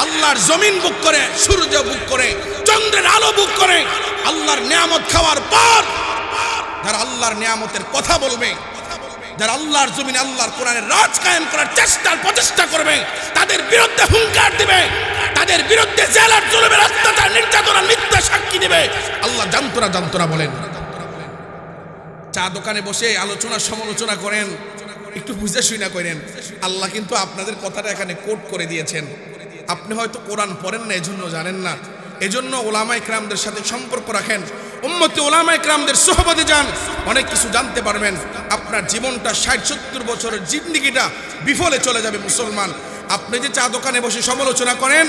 আল্লাহর জমিন বুক করে, সূর্য বুক করে, চন্দ্রের আলো বুক করে, আল্লাহর নিয়ামত খাওয়ার পর যারা আল্লাহর নিয়ামতের কথা বলবে, যারা আল্লাহর জমিনে আল্লাহর কোরআনের রাজ কায়েম করার প্রচেষ্টা করবে, তাদের বিরুদ্ধে হুঙ্কার দিবে, তাদের বিরুদ্ধে জেলার জুলুমের অত্যাচার নির্যাতনের মিথ্যা সাক্ষী দিবে, আল্লাহ জানতোনা বলেন। চা দোকানে বসে আলোচনা সমালোচনা করেন, একটু বুঝে শুনা করেন, আল্লাহ কিন্তু আপনাদের কথাটা এখানে কোট করে দিয়েছেন। আপনি হয়তো কোরআন পড়েন না, এজন্য জানেন না। এজন্য ওলামায়ে কেরামদের সাথে সম্পর্ক রাখেন, উম্মতে ওলামায়ে কেরামদের সোহবতে যান, অনেক কিছু জানতে পারবেন। আপনার জীবনটা 60-70 বছরের জিন্দেগিটা বিফলে চলে যাবে মুসলমান। আপনি যে চা দোকানে বসে সমালোচনা করেন,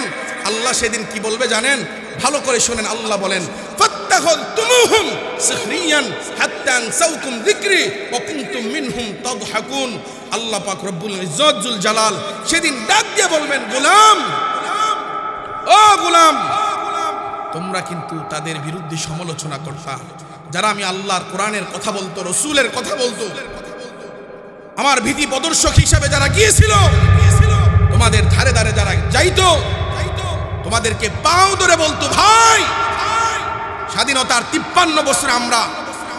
আল্লাহ সেদিন কি বলবে জানেন? ভালো করে শুনেন, আল্লাহ বলেন ফাত্তাখাযতুমুহুম সিখরিয়ান হাত্তা আনসাউকুম যিকরি ওয়া কুনতুম মিনহুম তাদহাকুন। আল্লাহ পাক রব্বুল ইজ্জত জুল জালাল সেদিন ডাক দিয়ে বলবেন, গোলাম, ও গোলাম, তোমরা কিন্তু তাদের বিরুদ্ধে সমালোচনা করতা, যারা আমি আল্লাহর কোরআনের কথা বলতো, রসুলের কথা বলতো, আমার ভীতি প্রদর্শক হিসাবে যারা গিয়েছিল, তোমাদের ধারে ধারে যারা যাইতো, তোমাদেরকে পাও ধরে বলতো, ভাই, স্বাধীনতার 53 বছর আমরা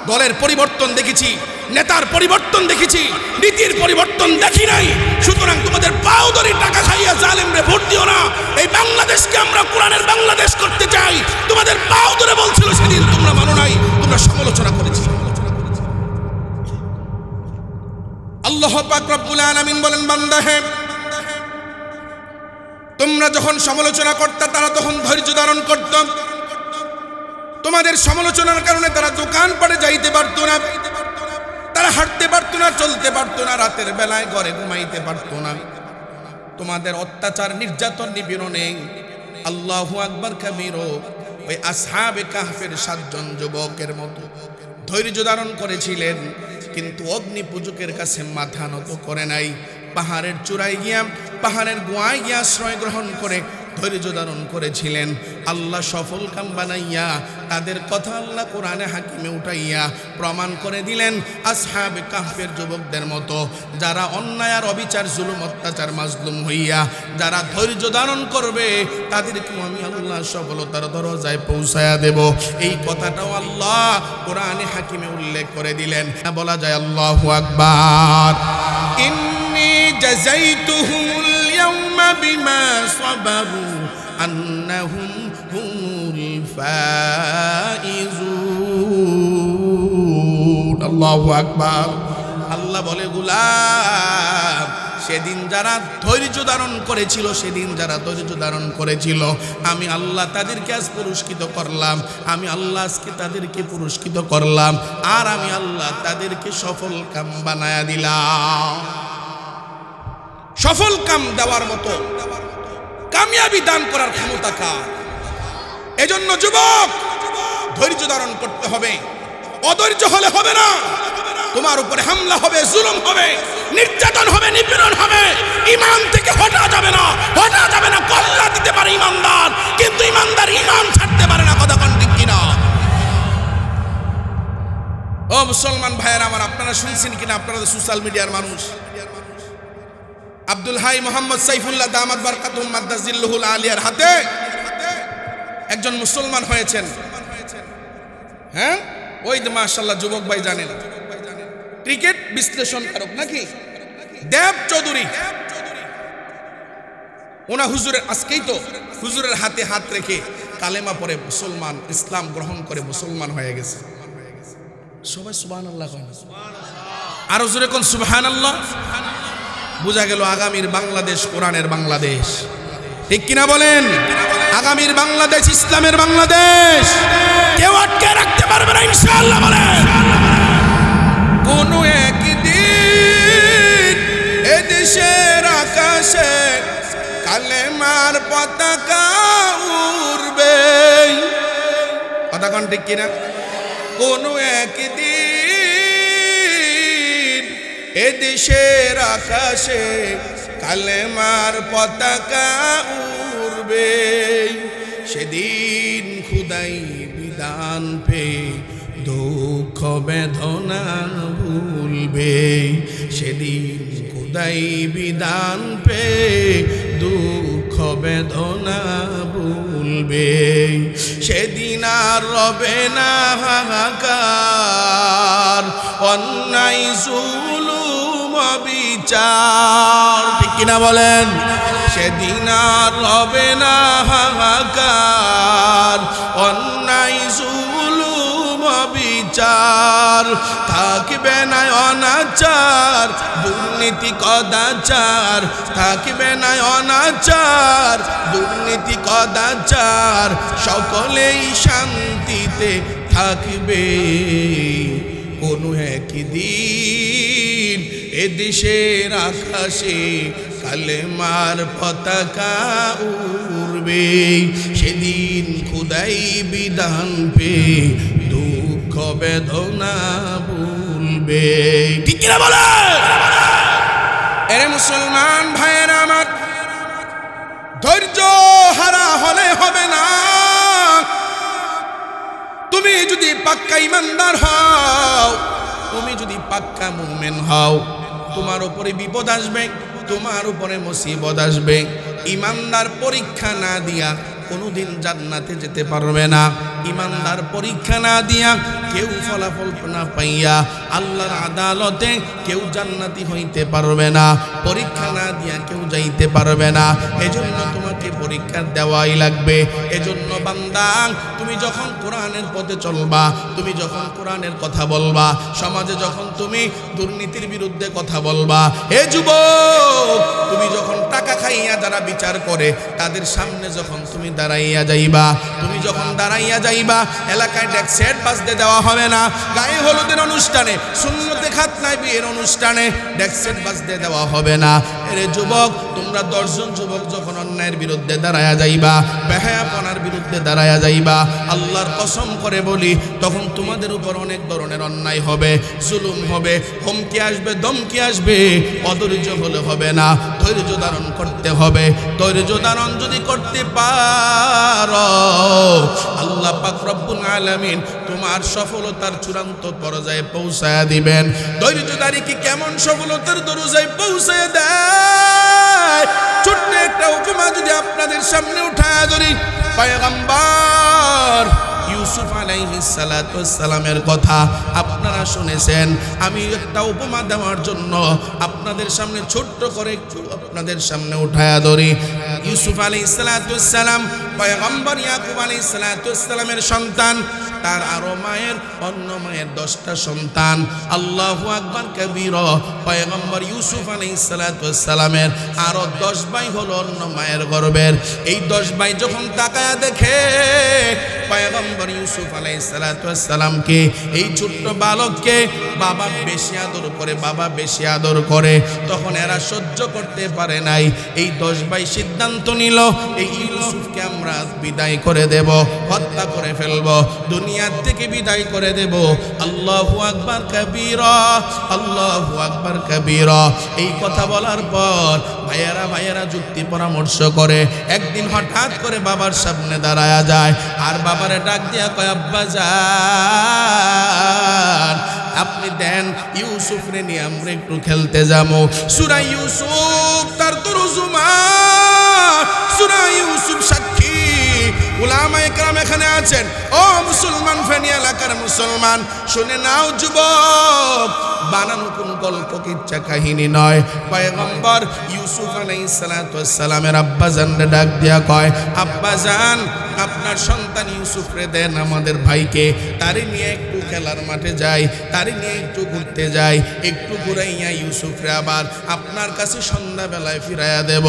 দলের পরিবর্তন দেখেছি, নেতার পরিবর্তন দেখেছি, নীতির পরিবর্তন দেখি নাই, সুতরাং তোমাদের পাও ধরে টাকা খাইয়া জালেমরে ভোট দিও না, এই বাংলাদেশকে আমরা কোরআনের বাংলাদেশ করতে চাই, তোমাদের পাও ধরে বলছিল, সেদিন তোমরা মানো নাই, তোমরা সমালোচনা করেছি। আল্লাহ পাক রব্বুল আলামিন বলেন, বান্দা হে, তোমরা যখন সমালোচনা করতে, তারা তখন ধৈর্য ধারণ করত। তোমাদের সমালোচনার কারণে তারা দোকান পাড়ে যাইতে পারতো না, তারা হাঁটতে পারতো না, চলতে পারতো না, রাতের বেলায় ঘরে ঘুমাইতে পারতো না। তোমাদের অত্যাচার, নির্যাতন, নিপীড়নে আল্লাহু আকবার কাবীরা ওই আসহাবে কাহফের 7 জন যুবকের মতো ধৈর্য ধারণ করেছিলেন, কিন্তু অগ্নি পূজকের কাছে মাথা নত করে নাই। পাহাড়ের চূড়ায় গিয়া, পাহাড়ের গোয়ায় গিয়া আশ্রয় গ্রহণ করে ধৈর্য ধারণ করেছিলেন। আল্লাহ সফল কাম বানাইয়া তাদের কথা আল্লাহ কোরআনে হাকিমে উঠাইয়া প্রমাণ করে দিলেন। আসহাবে কাহফের যুবকদের মতো যারা অন্যায় আর অবিচার, জুলুম, অত্যাচার, মাজলুম হইয়া যারা ধৈর্য ধারণ করবে, তাদেরকে আমি আল্লাহ সফলতার দরজায় পৌঁছায়া দেব। এই কথাটাও আল্লাহ কোরআনে হাকিমে উল্লেখ করে দিলেন। বলা যায় আল্লাহু আকবার। ইন্নী জাযাইতুহুমুল ইয়াওমা বিমা সাবারু আন্নাহুম হুমুল ফাইজুন। আল্লাহু আকবার। আল্লাহ বলে, গোলাম, সেদিন যারা ধৈর্য ধারণ করেছিল, সেদিন যারা ধৈর্য ধারণ করেছিল, আমি আল্লাহ তাদেরকে আজ পুরস্কৃত করলাম, আমি আল্লাহ আজকে তাদেরকে পুরস্কৃত করলাম, আর আমি আল্লাহ তাদেরকে সফল কাম বানায়া দিলাম। সফল কাম দেওয়ার মতো, কামিয়াবি দান করার ক্ষমতা কার? এজন্য যুবক, ধৈর্য ধারণ করতে হবে। অধৈর্য হলে হবে না। তোমার উপরে হামলা হবে, জুলুম হবে, নির্যাতন হবে, নিপীড়ন হবে, ঈমান থেকে হটা যাবে না, হটা যাবে না। কল্লা দিতে পারে ঈমানদার, কিন্তু ঈমানদার ঈমান ছাড়তে পারে না। কথা কোন ঠিক কিনা? ও মুসলমান ভাইয়েরা আমার, আপনারা শুনছেন কিনা? আপনারা সোশ্যাল মিডিয়ার মানুষ। আব্দুল হাই মোহাম্মদ সাইফুল্লাহ দামাত বারকাতুহুম মাদ্দাজিল্লুহুল আলিয়ার হাতে একজন মুসলমান হয়েছেন। হ্যাঁ, ওই যে মাশাআল্লাহ যুবক ভাই জানেন, ক্রিকেট বিশ্লেষণকারক নাকি, দেব চৌধুরী। ওনা হুজুরের, আজকেই তো হুজুরের হাতে হাত রেখে কালেমা পড়ে মুসলমান, ইসলাম গ্রহণ করে মুসলমান হয়ে গেছে। সবাই সুবহানাল্লাহ কয় না? আরো জোরে কোন সুবহানাল্লাহ। বোঝা গেল আগামীর বাংলাদেশ কোরআনের বাংলাদেশ, ঠিক কিনা বলেন? আগামীর বাংলাদেশ ইসলামের বাংলাদেশ, কেউ আটকে রাখতে পারবে না ইনশাআল্লাহ বলেন। কোন একদিন এদেশের আকাশে কালেমার পতাকা উড়বে। কথা কোন ঠিক কিনা? কোন একদিন এদেশের আকাশে কালেমার পতাকা উড়বে। সেদিন খুদাই বিধান পেয়ে দুঃখ বেদনা ভুলবে সেদিন খোদাই বিধান পে দুঃখ বেদনা ভুলবে সেদিন আর রবে না হাহাকার অন্যায় জুলুম বিচার ঠিক কিনা বলেন সেদিন আর রবে না হাহাকার অন্যায় জুলুম বিচার থাকবে না অনাচার দুর্নীতি কদাচার থাকবে না অনাচার দুর্নীতি কদাচার সকলেই শান্তিতে থাকবে কোনো একদিন এদেশের আকাশে কালেমার পতাকা উড়বে সেদিন খোদাই বিধান পে দুঃখ বেদনা ভুলবে ঠিক কিনা বলে এরে মুসলমান ভাইয়েরা আমার ধৈর্য হারা হলে হবে না তুমি যদি পাক্কা ইমানদার হও তুমি যদি পাক্কা মুমিন হও তোমার উপরে বিপদ আসবে তোমার উপরে মুসিবত আসবে ইমানদার পরীক্ষা না দিয়া কোনোদিন জান্নাতে যেতে পারবে না ইমানদার পরীক্ষা না দিয়া কেউ ফলাফল না পাইয়া আল্লাহর আদালতে কেউ জান্নাতি হইতে পারবে না পরীক্ষা না দিয়া কেউ যাইতে পারবে না এজন্য তোমাকে পরীক্ষা দেওয়াই লাগবে এজন্য বান্দা তুমি যখন কোরআনের পথে চলবা তুমি যখন কোরআনের কথা বলবা সমাজে যখন তুমি দুর্নীতির বিরুদ্ধে কথা বলবা হে যুবক তুমি যখন টাকা খাইয়া যারা বিচার করে তাদের সামনে যখন তুমি দাঁড়াইয়া যাইবা তুমি যখন দাঁড়াইয়া যাইবা এলাকায় ডেক সেট বাজতে দেওয়া হবে না গায়ে হলুদের অনুষ্ঠানে সুন্নতে খাতনায় বিয়ের অনুষ্ঠানে ডেক সেট বাজতে দেওয়া হবে না এরে যুবক তোমরা 10 জন যুবক যখন অন্যায়ের বিরুদ্ধে দাঁড়াইয়া যাইবা বেহায়াপনার বিরুদ্ধে দাঁড়াইয়া যাইবা আল্লাহর কসম করে বলি তখন তোমাদের উপর অনেক ধরনের অন্যায় হবে জুলুম হবে হুমকি আসবে দমকি আসবে অধৈর্য হলে হবে না ধৈর্য ধারণ করতে হবে ধৈর্য ধারণ যদি করতে পারো আল্লাহ পাক রব্বুল আলামিন তোমার সফলতার চূড়ান্ত পর্যায়ে পৌঁছায়া দিবেন ধৈর্যধারী কি কেমন সফলতার দরজায় পৌঁছায় দেয় ছোট্ট একটা উপমা যদি আপনাদের সামনে উঠায়া ধরি পয়গম্বর ইউসুফ আলাইহিস সালাতু ওয়াস সালামের কথা আপনারা শুনেছেন আমি একটা উপমা দেওয়ার জন্য আপনাদের সামনে ছোট্ট করে একটু আপনাদের সামনে উঠায়া ধরি ইউসুফ আলাইহিস সালাতু ওয়াস সালাম পয়গম্বর ইয়াকুব আলাইহিস সালাতু ওয়াস সালামের সন্তান তার আরো মায়ের অন্য মায়ের 10টা সন্তান আল্লাহু আকবার কবীরা পয়গম্বর ইউসুফ আলাইহিস সালাতু ওয়াস সালামের আরো 10 ভাই হলো অন্য মায়ের গর্ভের এই 10 ভাই যখন তাকায়া দেখে পয়গম্বর ইউসুফ আলাইহিস সালাতু ওয়াস সালামকে এই ছোট্ট বালককে বাবা বেশি আদর করে তখন এরা সহ্য করতে পারে নাই এই 10 ভাই সিদ্ধান্ত নিল এই ইউসুফকে আমরা বিদায় করে দেব হত্যা করে ফেলব দুনিয়ার থেকে বিদায় করে দেব আল্লাহু আকবার কবীরা এই কথা বলার পর ভাইয়েরা যুক্তি পরামর্শ করে একদিন হঠাৎ করে বাবার সামনে দাঁড়ায়া যায় আর বাবারে ডাক দিয়া কয় আব্বা জান আপনি দেন ইউসুফ রে নিয়ে আমরা একটু খেলতে যাবো সূরা ইউসুফ তার তরজমা সূরা ইউসুফ সাক্ষী উলামায়ে কেরাম এখানে আছেন ও মুসলমান ফেনী এলাকার মুসলমান শুনে নাও যুবক বানানো কোন গল্প কিচ্ছা কাহিনী নয় পয়গম্বর ইউসুফ আলাইহিস সালাতু ওয়াস সালামের আব্বা জানরে ডাক দিয়া কয় আব্বা জান আপনার সন্তান ইউসুফ রে দেন আমাদের ভাইকে তারে নিয়ে একটু খেলার মাঠে যাই তারে নিয়ে একটু ঘুরতে যাই একটু ঘুরাইয়া ইউসুফ রে আবার আপনার কাছে সন্ধ্যা বেলায় ফিরাইয়া দেব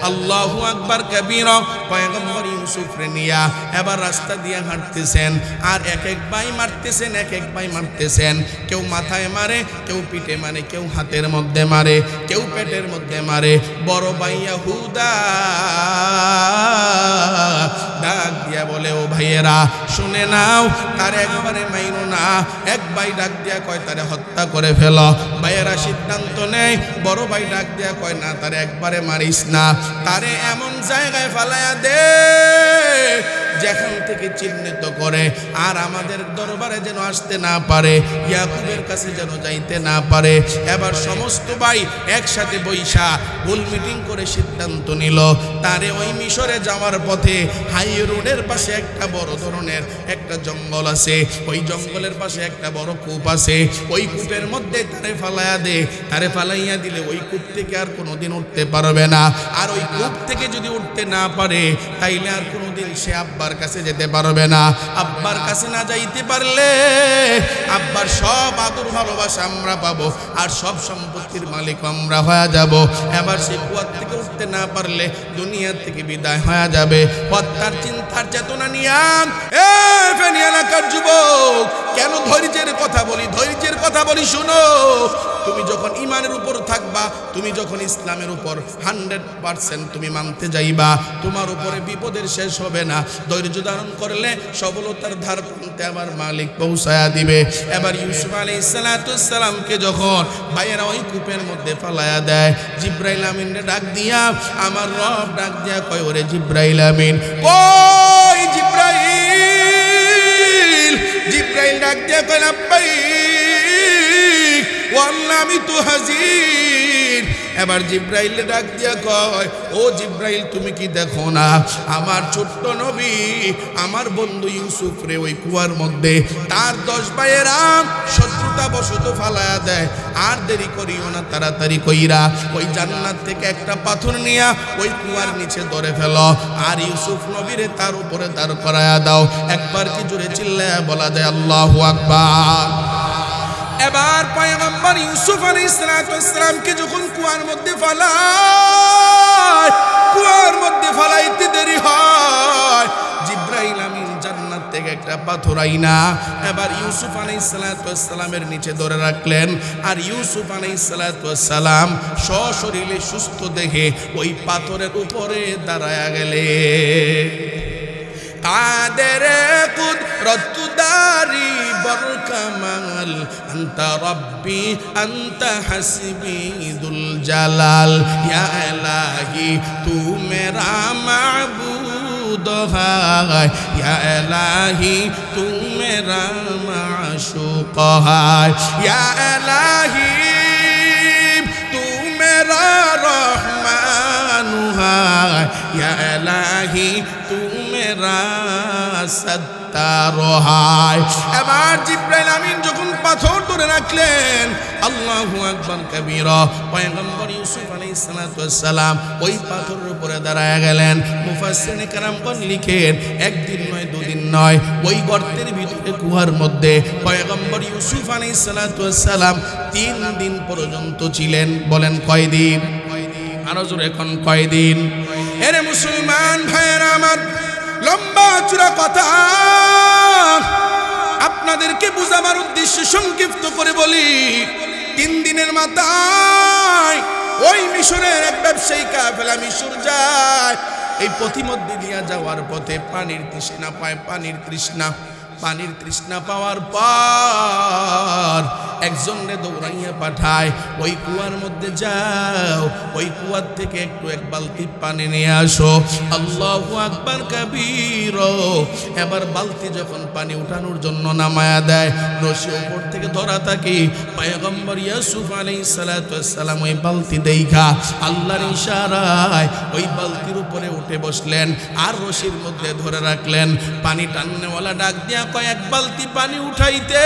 আল্লাহু আকবার কবীরা পয়গম্বর ইউসুফ রে নিয়া এবার রাস্তা দিয়ে হাঁটতেছেন আর এক এক ভাই মারতেছেন কেউ মাথায় মারে কেউ পিঠে মারে কেউ হাতের মধ্যে মারে কেউ পেটের মধ্যে মারে বড় ভাই ইয়াহুদা ডাক দিয়া বলে ও ভাইয়েরা শুনে নাও তারে একবারে মাইরো না এক ভাই ডাক দিয়া কয় তারে হত্যা করে ফেলো ভাইয়েরা সিদ্ধান্ত নেয় বড় ভাই ডাক দিয়া কয় না তারে একবারে মারিস না তারে এমন জায়গায় ফালায়া দে যেখান থেকে চিহ্নিত করে আর আমাদের দরবারে যেন আসতে না পারে, ইয়াকুবের কাছে যেন যাইতে না পারে। এবার সমস্ত ভাই একসাথে বৈশা গোল মিটিং করে সিদ্ধান্ত নিল তারে ওই মিশরে যাওয়ার পথে হাই রোডের পাশে একটা বড় ধরনের একটা জঙ্গল আছে, ওই জঙ্গলের পাশে একটা বড় কূপ আছে, ওই কূপের মধ্যে তারে ফালাইয়া দে। তারে ফালাইয়া দিলে ওই কূপ থেকে আর কোনোদিন উঠতে পারবে না। আর ওই কূপ থেকে যদি উঠতে না পারে তাইলে আর কোনোদিন সে আব্বার কাছে যেতে পারবে না। আব্বার কাছে না যাইতে পারলে আব্বার সব আদর ভালোবাসা আমরা পাবো আর সব সম্পত্তির মালিক আমরা হয়ে যাব। এবার সে কুয়ার থেকে উঠতে না পারলে দুনিয়া থেকে বিদায় হয়ে যাবে। হত্যার চিন্তার চেতনা নিয়ে ফেনী এলাকার যুবক কেন ধৈর্যের কথা বলি, ধৈর্যের কথা বলি শুনো। তুমি যখন ইমানের উপর থাকবা, তুমি যখন ইসলামের উপর 100% তুমি মানতে যাইবা, তোমার উপরে বিপদের শেষ হবে না। ধৈর্য ধারণ করলে সফলতার ধার প্রান্তে আমার মালিক পৌঁছায়া দিবে। এবার ইউসুফ আলাইহিস সালামকে যখন ভাইয়েরা ওই কূপের মধ্যে ফালায়া দেয়, জিব্রাইল আমিনরে ডাক দিয়া আমার রব ডাক দিয়া কয়, ওরে জিব্রাইল আমিন কই? জিব্রাইল ডাক দিয়া কয়, লাব্বাইক ওয়াল্লাহ আমি তো হাজির। এবার জিব্রাইল ডাক দিয়া কয়, ও জিব্রাইল তুমি কি দেখো না আমার ছোট্ট নবী আমার বন্ধু ইউসুফ রে ওই কুয়ার মধ্যে তার 10 ভাইয়েরা শত্রুতা বশত ফালায়া দেয়। আর দেরি করিও না, তাড়াতাড়ি কইরা ওই জান্নাত থেকে একটা পাথর নিয়া ওই কুয়ার নিচে ধরে ফেলো আর ইউসুফ নবীরে তার উপরে দাঁড় করায়া দাও। একবার কি জোরে চিল্লায়া বলা যায় আল্লাহু আকবার। এবার পয়গম্বর ইউসুফ আলাইহিস সালামকে যখন কুয়ার মধ্যে ফালায়, কুয়ার মধ্যে ফালাইতে দেরি হয়, জিব্রাইল আমিন জান্নাত থেকে একটা পাথর আইনা এবার ইউসুফ আলাইহিস সালামের নিচে ধরে রাখলেন। আর ইউসুফ আলাইহিস সালাম সশরীরে সুস্থ দেখে ওই পাথরের উপরে দাঁড়ায়া গেলেন। কাদের কুদরত দারি বরকামাল আনতা রব্বি আনতা হাসবি দুল জালাল ইয়া ইলাহি তু মেরা মাবুদ হায় ইয়া ইলাহি তু মেরা মাশুক হায় ইয়া ইলাহি তু মেরা রহমান হায় ইয়া ইলাহি তু মেরা সত্তার হায়। এবার জিব্রাইল আমিন যখন পাথর ধরে রাখলেন, আল্লাহু আকবার কবীরা, পয়গম্বর ইউসুফ আলাইহিস সালাম ওই পাথরের উপরে দাঁড়ায় গেলেন। মুফাসসিরিনে কেরামগণ লিখেন একদিন নয় দুদিন নয়, ওই গর্তের ভিতরে কুয়ার মধ্যে পয়গম্বর ইউসুফ আলাইহিস সালাম 3 দিন পর্যন্ত ছিলেন। বলেন কয়দিন? আরো জোরে এখন কয়দিন? এরে মুসলমান ভাইয়েরা আমার, লম্বা চূড়া কথা আপনাদেরকে বুঝাবার উদ্দেশ্যে সংক্ষিপ্ত করে বলি। 3 দিনের মাথায় ওই মিশরের এক ব্যবসায়ী কাফেলা মিশর যায়। এই পথিমধ্যে দিয়া যাওয়ার পথে পানির তৃষ্ণা পায়, পানির তৃষ্ণা পাওয়ার পর একজনকে দৌড়াইয়া পাঠায়, ওই কুয়ার মধ্যে যাও, ওই কুয়ার থেকে একটু 1 বালতি পানি নিয়ে আসো। আল্লাহু আকবার কবীর। এবার বালতি যখন পানি উঠানোর জন্য নামায়া দেয়, রশি উপর থেকে ধরা থাকে। পয়গম্বর ইউসুফ আলাইহিস সালাম ওই বালতি দেইখা আল্লাহর ইশারায় ওই বালতির উপরে উঠে বসলেন আর রশির মধ্যে ধরে রাখলেন। পানি টাননেওয়ালা ডাক দিয়া কয়, 1 বালতি পানি উঠাইতে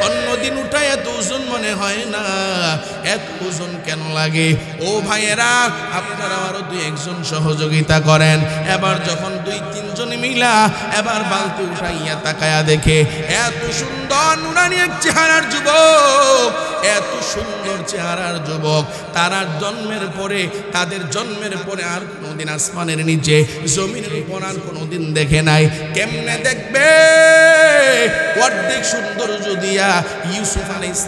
অন্যদিন উঠাই এত ওজন মনে হয় না, এত ওজন কেন লাগে? ও ভাইয়েরা, আপনারা আরো 2-1 জন সহযোগিতা করেন। এবার যখন 2-3 জন মিলা এবার বালতি উঠাইয়া তাকায়া দেখে এত সুন্দর নুরানি এক চেহারার যুবক, এত সুন্দর চেহারার যুবক তাদের জন্মের পরে আর কোনোদিন আসমানের নিচে জমিনের উপর আর কোনোদিন দেখে নাই। কেমনে দেখবে? অর্ধেক সৌন্দর্য দিয়া ইউসুফ আলাইহিস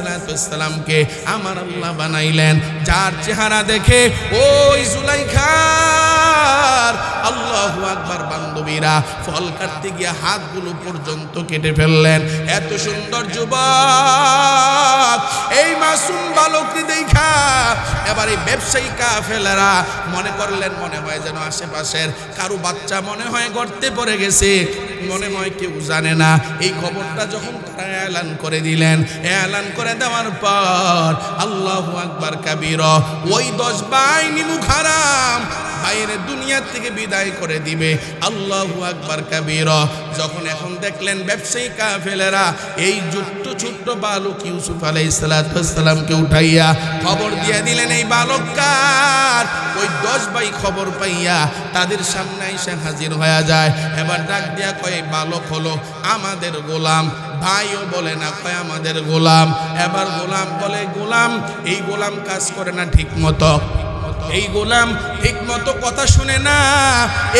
সালামকে আমার আল্লাহ বানাইলেন, যার চেহারা দেখে ওই জুলাইখার আল্লাহু আকবার বান্ধবীরা ফল কাটতে গিয়ে হাতগুলো পর্যন্ত কেটে ফেললেন। এত সুন্দর যুবক এই মাসুম বালকটি দেখা এবার এই ব্যবসায়ী কাফেলারা মনে করলেন মনে হয় যেন আশেপাশের কারো বাচ্চা মনে হয় গর্তে পড়ে গেছে, মনে হয় কেউ জানে না। এই খবরটা যখন তারা এলান করে দিলেন, এলান করে দেওয়ার পর আল্লাহু আকবার কাবীরা ওই 10 ভাই নিমুখ হারাম বাইরে দুনিয়া থেকে বিদায় করে দিবে। আল্লাহু আকবার কাবীরা যখন এখন দেখলেন ব্যবসায়ী কাফেলেরা এই ছোট্ট বালক ইউসুফ আলাইহিস সালামকে উঠাইয়া খবর দিয়ে দিলেন এই বালক কার। ওই 10 ভাই খবর পাইয়া তাদের সামনে এসে হাজির হয়ে যায়। এবার ডাক দিয়া কয় এই বালক হলো আমাদের গোলাম। ভাইও বলে না, কয় আমাদের গোলাম। এবার গোলাম বলে গোলাম এই গোলাম কাজ করে না ঠিক মতো, এই গোলাম ঠিক মতো কথা শুনে না,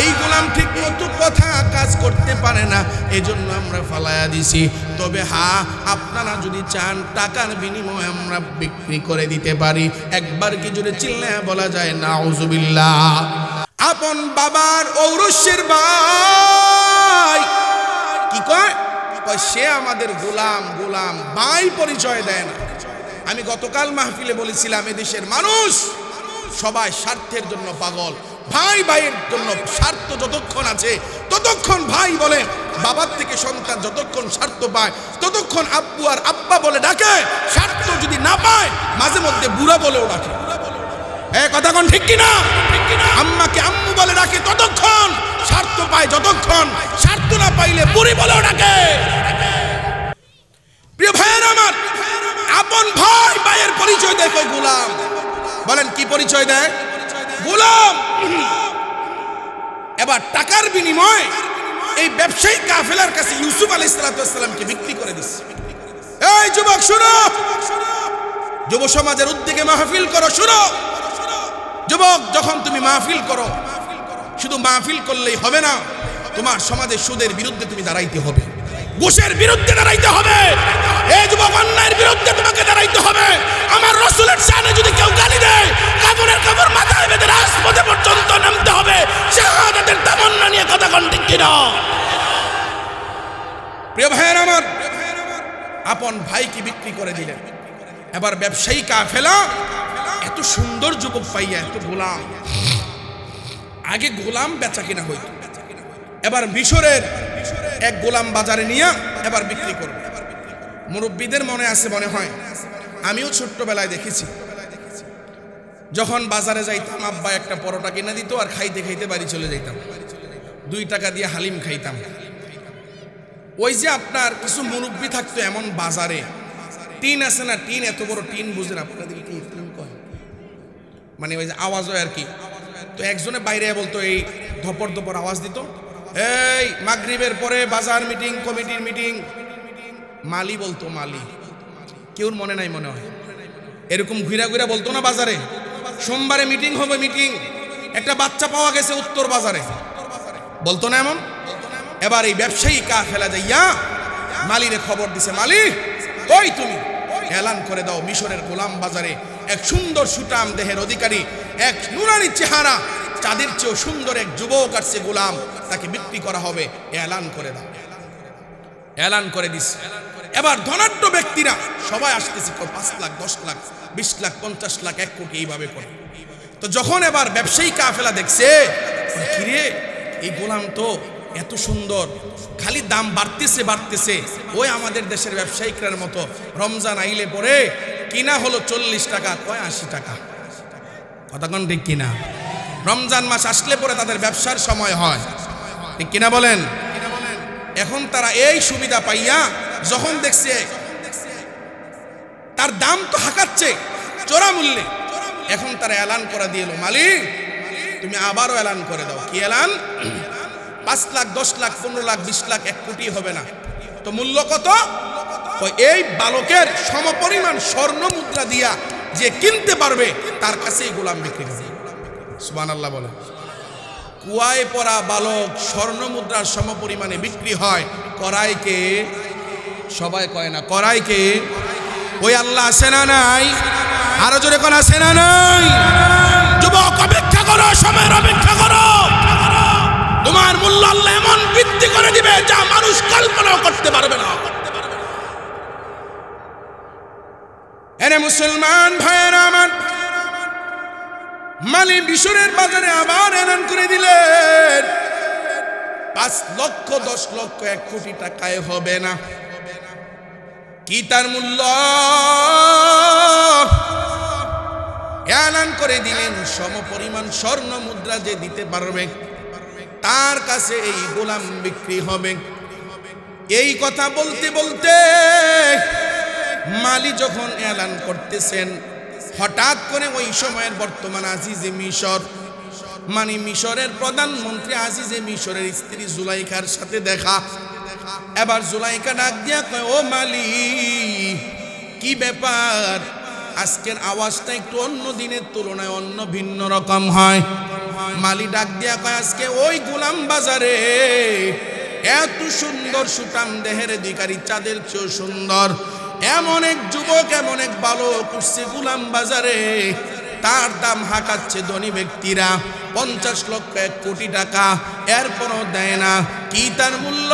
এই গোলাম ঠিক মতো কথা কাজ করতে পারে না, এজন্য আমরা ফালায়া দিছি। তবে হ্যাঁ আপনারা যদি চান টাকার বিনিময়ে আমরা বিক্রি করে দিতে পারি। একবার কি জোরে চিল্লায়া বলা যায় নাউজুবিল্লাহ। আপন বাবার ঔরস্যের ভাই কি কয়, সে আমাদের গোলাম। গোলাম ভাই পরিচয় দেয় না। আমি গতকাল মাহফিলে বলেছিলাম এদেশের মানুষ সবাই স্বার্থের জন্য পাগল। ভাই ভাইয়ের জন্য স্বার্থ যতক্ষণ আছে ততক্ষণ ভাই বলে, বাবার থেকে সন্তান যতক্ষণ স্বার্থ পায় ততক্ষণ আব্বু আর আব্বা বলে ডাকে। স্বার্থ যদি না পায় মাঝে মধ্যে বুড়া বলেও ডাকে। কথা কোন ঠিক কিনা? আম্মাকে আম্মু বলে ডাকে ততক্ষণ, স্বার্থ পায় যতক্ষণ, স্বার্থ না পাইলে বুড়ি বলেও ডাকে। প্রিয় ভাইয়ের আমার, আপন ভাই ভাইয়ের পরিচয় দেয় কই গোলাম। বলেন কি পরিচয় দেয়? গোলাম। এবার টাকার বিনিময়ে এই ব্যবসায়ী কাফেলার কাছে ইউসুফ আলাইহিস সালামকে বিক্রি করে দিচ্ছে। এই যুবক শুনো, যুব সমাজের উদ্যোগে মাহফিল করো। শুনো যুবক, যখন তুমি মাহফিল করো শুধু মাহফিল করলেই হবে না, তোমার সমাজের সুদের বিরুদ্ধে তুমি দাঁড়াইতে হবে, ঘুষের বিরুদ্ধে দাঁড়াইতে হবে, এই যুবক অন্যায়ের বিরুদ্ধে তোমাকে দাঁড়াইতে হবে। আমার রাসূলের শানে যদি কেউ গালি দেয় কাফনের কাপড় মাথায় বেঁধে রাজপথে পর্যন্ত নামতে হবে, শাহাদাতের তামান্না নিয়ে। কথা কোন ঠিক কিনা? প্রিয় ভাইয়ের আমার, আপন ভাইকে বিক্রি করে দিলেন। এবার ব্যবসায়ী কাফেলা এত সুন্দর যুবক পাইয়া এত গোলাম, আগে গোলাম বেচা কিনা হইত, এবার মিশরের এক গোলাম বাজারে নিয়ে এবার বিক্রি করবে। মুরব্বীদের মনে আছে মনে হয়, আমিও ছোট্টবেলায় দেখেছি, যখন বাজারে যাইতাম আব্বা একটা পরোটা কিনে দিত আর খাইতে খাইতে বাড়ি চলে যাইতাম, 2 টাকা দিয়ে হালিম খাইতাম। ওই যে আপনার কিছু মুরব্বী থাকতো এমন বাজারে, টিন আছে না, টিন এত বড় টিন বুঝেন আপনাদের কি টিন কয়, মানে ওই যে আওয়াজ হয় আর কি। তো একজনে বাইরে বলতো, এই ধপর ধপর আওয়াজ দিত, এই মাগরিবের পরে বাজার মিটিং, কমিটির মিটিং। মালি বলতো, মালি, কেউর মনে নাই মনে হয়, এরকম ঘুরা ঘুরা বলতো না বাজারে, সোমবারে মিটিং হবে, মিটিং, একটা বাচ্চা পাওয়া গেছে উত্তর বাজারে, বলতো না এমন? এবার এই ব্যবসায়ী কাফেলা যাইয়া মালিরে খবর দিছে, মালি ওই তুমি এলান করে দাও মিশরের গোলাম বাজারে এক সুন্দর সুটাম দেহের অধিকারী, এক নুরানি চেহারা, চাঁদের চেয়েও সুন্দর এক যুবক আসছে গোলাম, তাকে বিক্রি করা হবে, এলান করে দাও। এলান করে দিস। এবার ধনাঢ্য ব্যক্তিরা সবাই আসতেছে, 5 লাখ 10 লাখ 20 লাখ 50 লাখ 1 কোটি এইভাবে করে। তো যখন এবার ব্যবসায়ী কাফেলা দেখছে, কিরে এই গোলাম তো এত সুন্দর, খালি দাম বাড়তেছে বাড়তেছে, ওই আমাদের দেশের ব্যবসায়িকরার মতো রমজান আইলে পরে কিনা হলো 40 টাকা, কয় 80 টাকা। কথা কোন ঠিক কিনা? রমজান মাস আসলে পরে তাদের ব্যবসার সময় হয়, ঠিক কিনা বলেন? এখন তারা এই সুবিধা পাইয়া যখন দেখছে তার দাম তো হাঁকাচ্ছে চোরা মূল্যে, এখন তারা এলান করে দিল, মালিক তুমি আবারও এলান করে দাও। কি এলান? 5 লাখ 10 লাখ 15 লাখ 20 লাখ 1 কোটি হবে না। তো মূল্য কত? এই বালকের সমপরিমাণ স্বর্ণ মুদ্রা দিয়া যে কিনতে পারবে তার কাছেই গোলাম বিক্রি হবে। সুবহানাল্লাহ বলে। কুয়ায় পড়া বালক স্বর্ণ মুদ্রার সমপরিমাণে বিক্রি হয়, করায় কে? সবাই কয় না, করায় কে? ওই আল্লাহ আছে না নাই? আরো জোরে কোন আছে না নাই? যুবক অপেক্ষা করো, সময়ের অপেক্ষা করো। করতে পারবে না। এরে মুসলমান ভাইয়েরা আমার, মালি মিশরের বাজারে আবার এলান করে দিলেন 5 লক্ষ 10 লক্ষ 1 কোটি টাকায় হবে না। কি তার মূল্য? এলান করে দিলেন সমপরিমাণ স্বর্ণ মুদ্রা যে দিতে পারবে তার কাছে এই গোলাম বিক্রি হবে। এই কথা বলতে বলতে মালি যখন এলান করতেছেন, হঠাৎ করে ওই সময়ের বর্তমান আজিজে মিশর, মানে মিশরের প্রধানমন্ত্রী আজিজে মিশরের স্ত্রী জুলাইখার সাথে দেখা। এবার জুলাইখা ডাক দিয়া কয়, ও মালি, কি ব্যাপার? আজকের আওয়াজটা একটু অন্য দিনের তুলনায় অন্য ভিন্ন রকম হয়। মালি ডাক দিয়া কয়, আজকে ওই গোলাম বাজারে এত সুন্দর সুটাম দেহের অধিকারী, চাঁদের চেয়েও সুন্দর এমন এক যুবক, এমন এক বালক উঠছে গোলাম বাজারে, তার দাম হাঁকাচ্ছে ধনী ব্যক্তিরা 50 লক্ষ 1 কোটি টাকা, এরপরও দেয় না। কি তার মূল্য?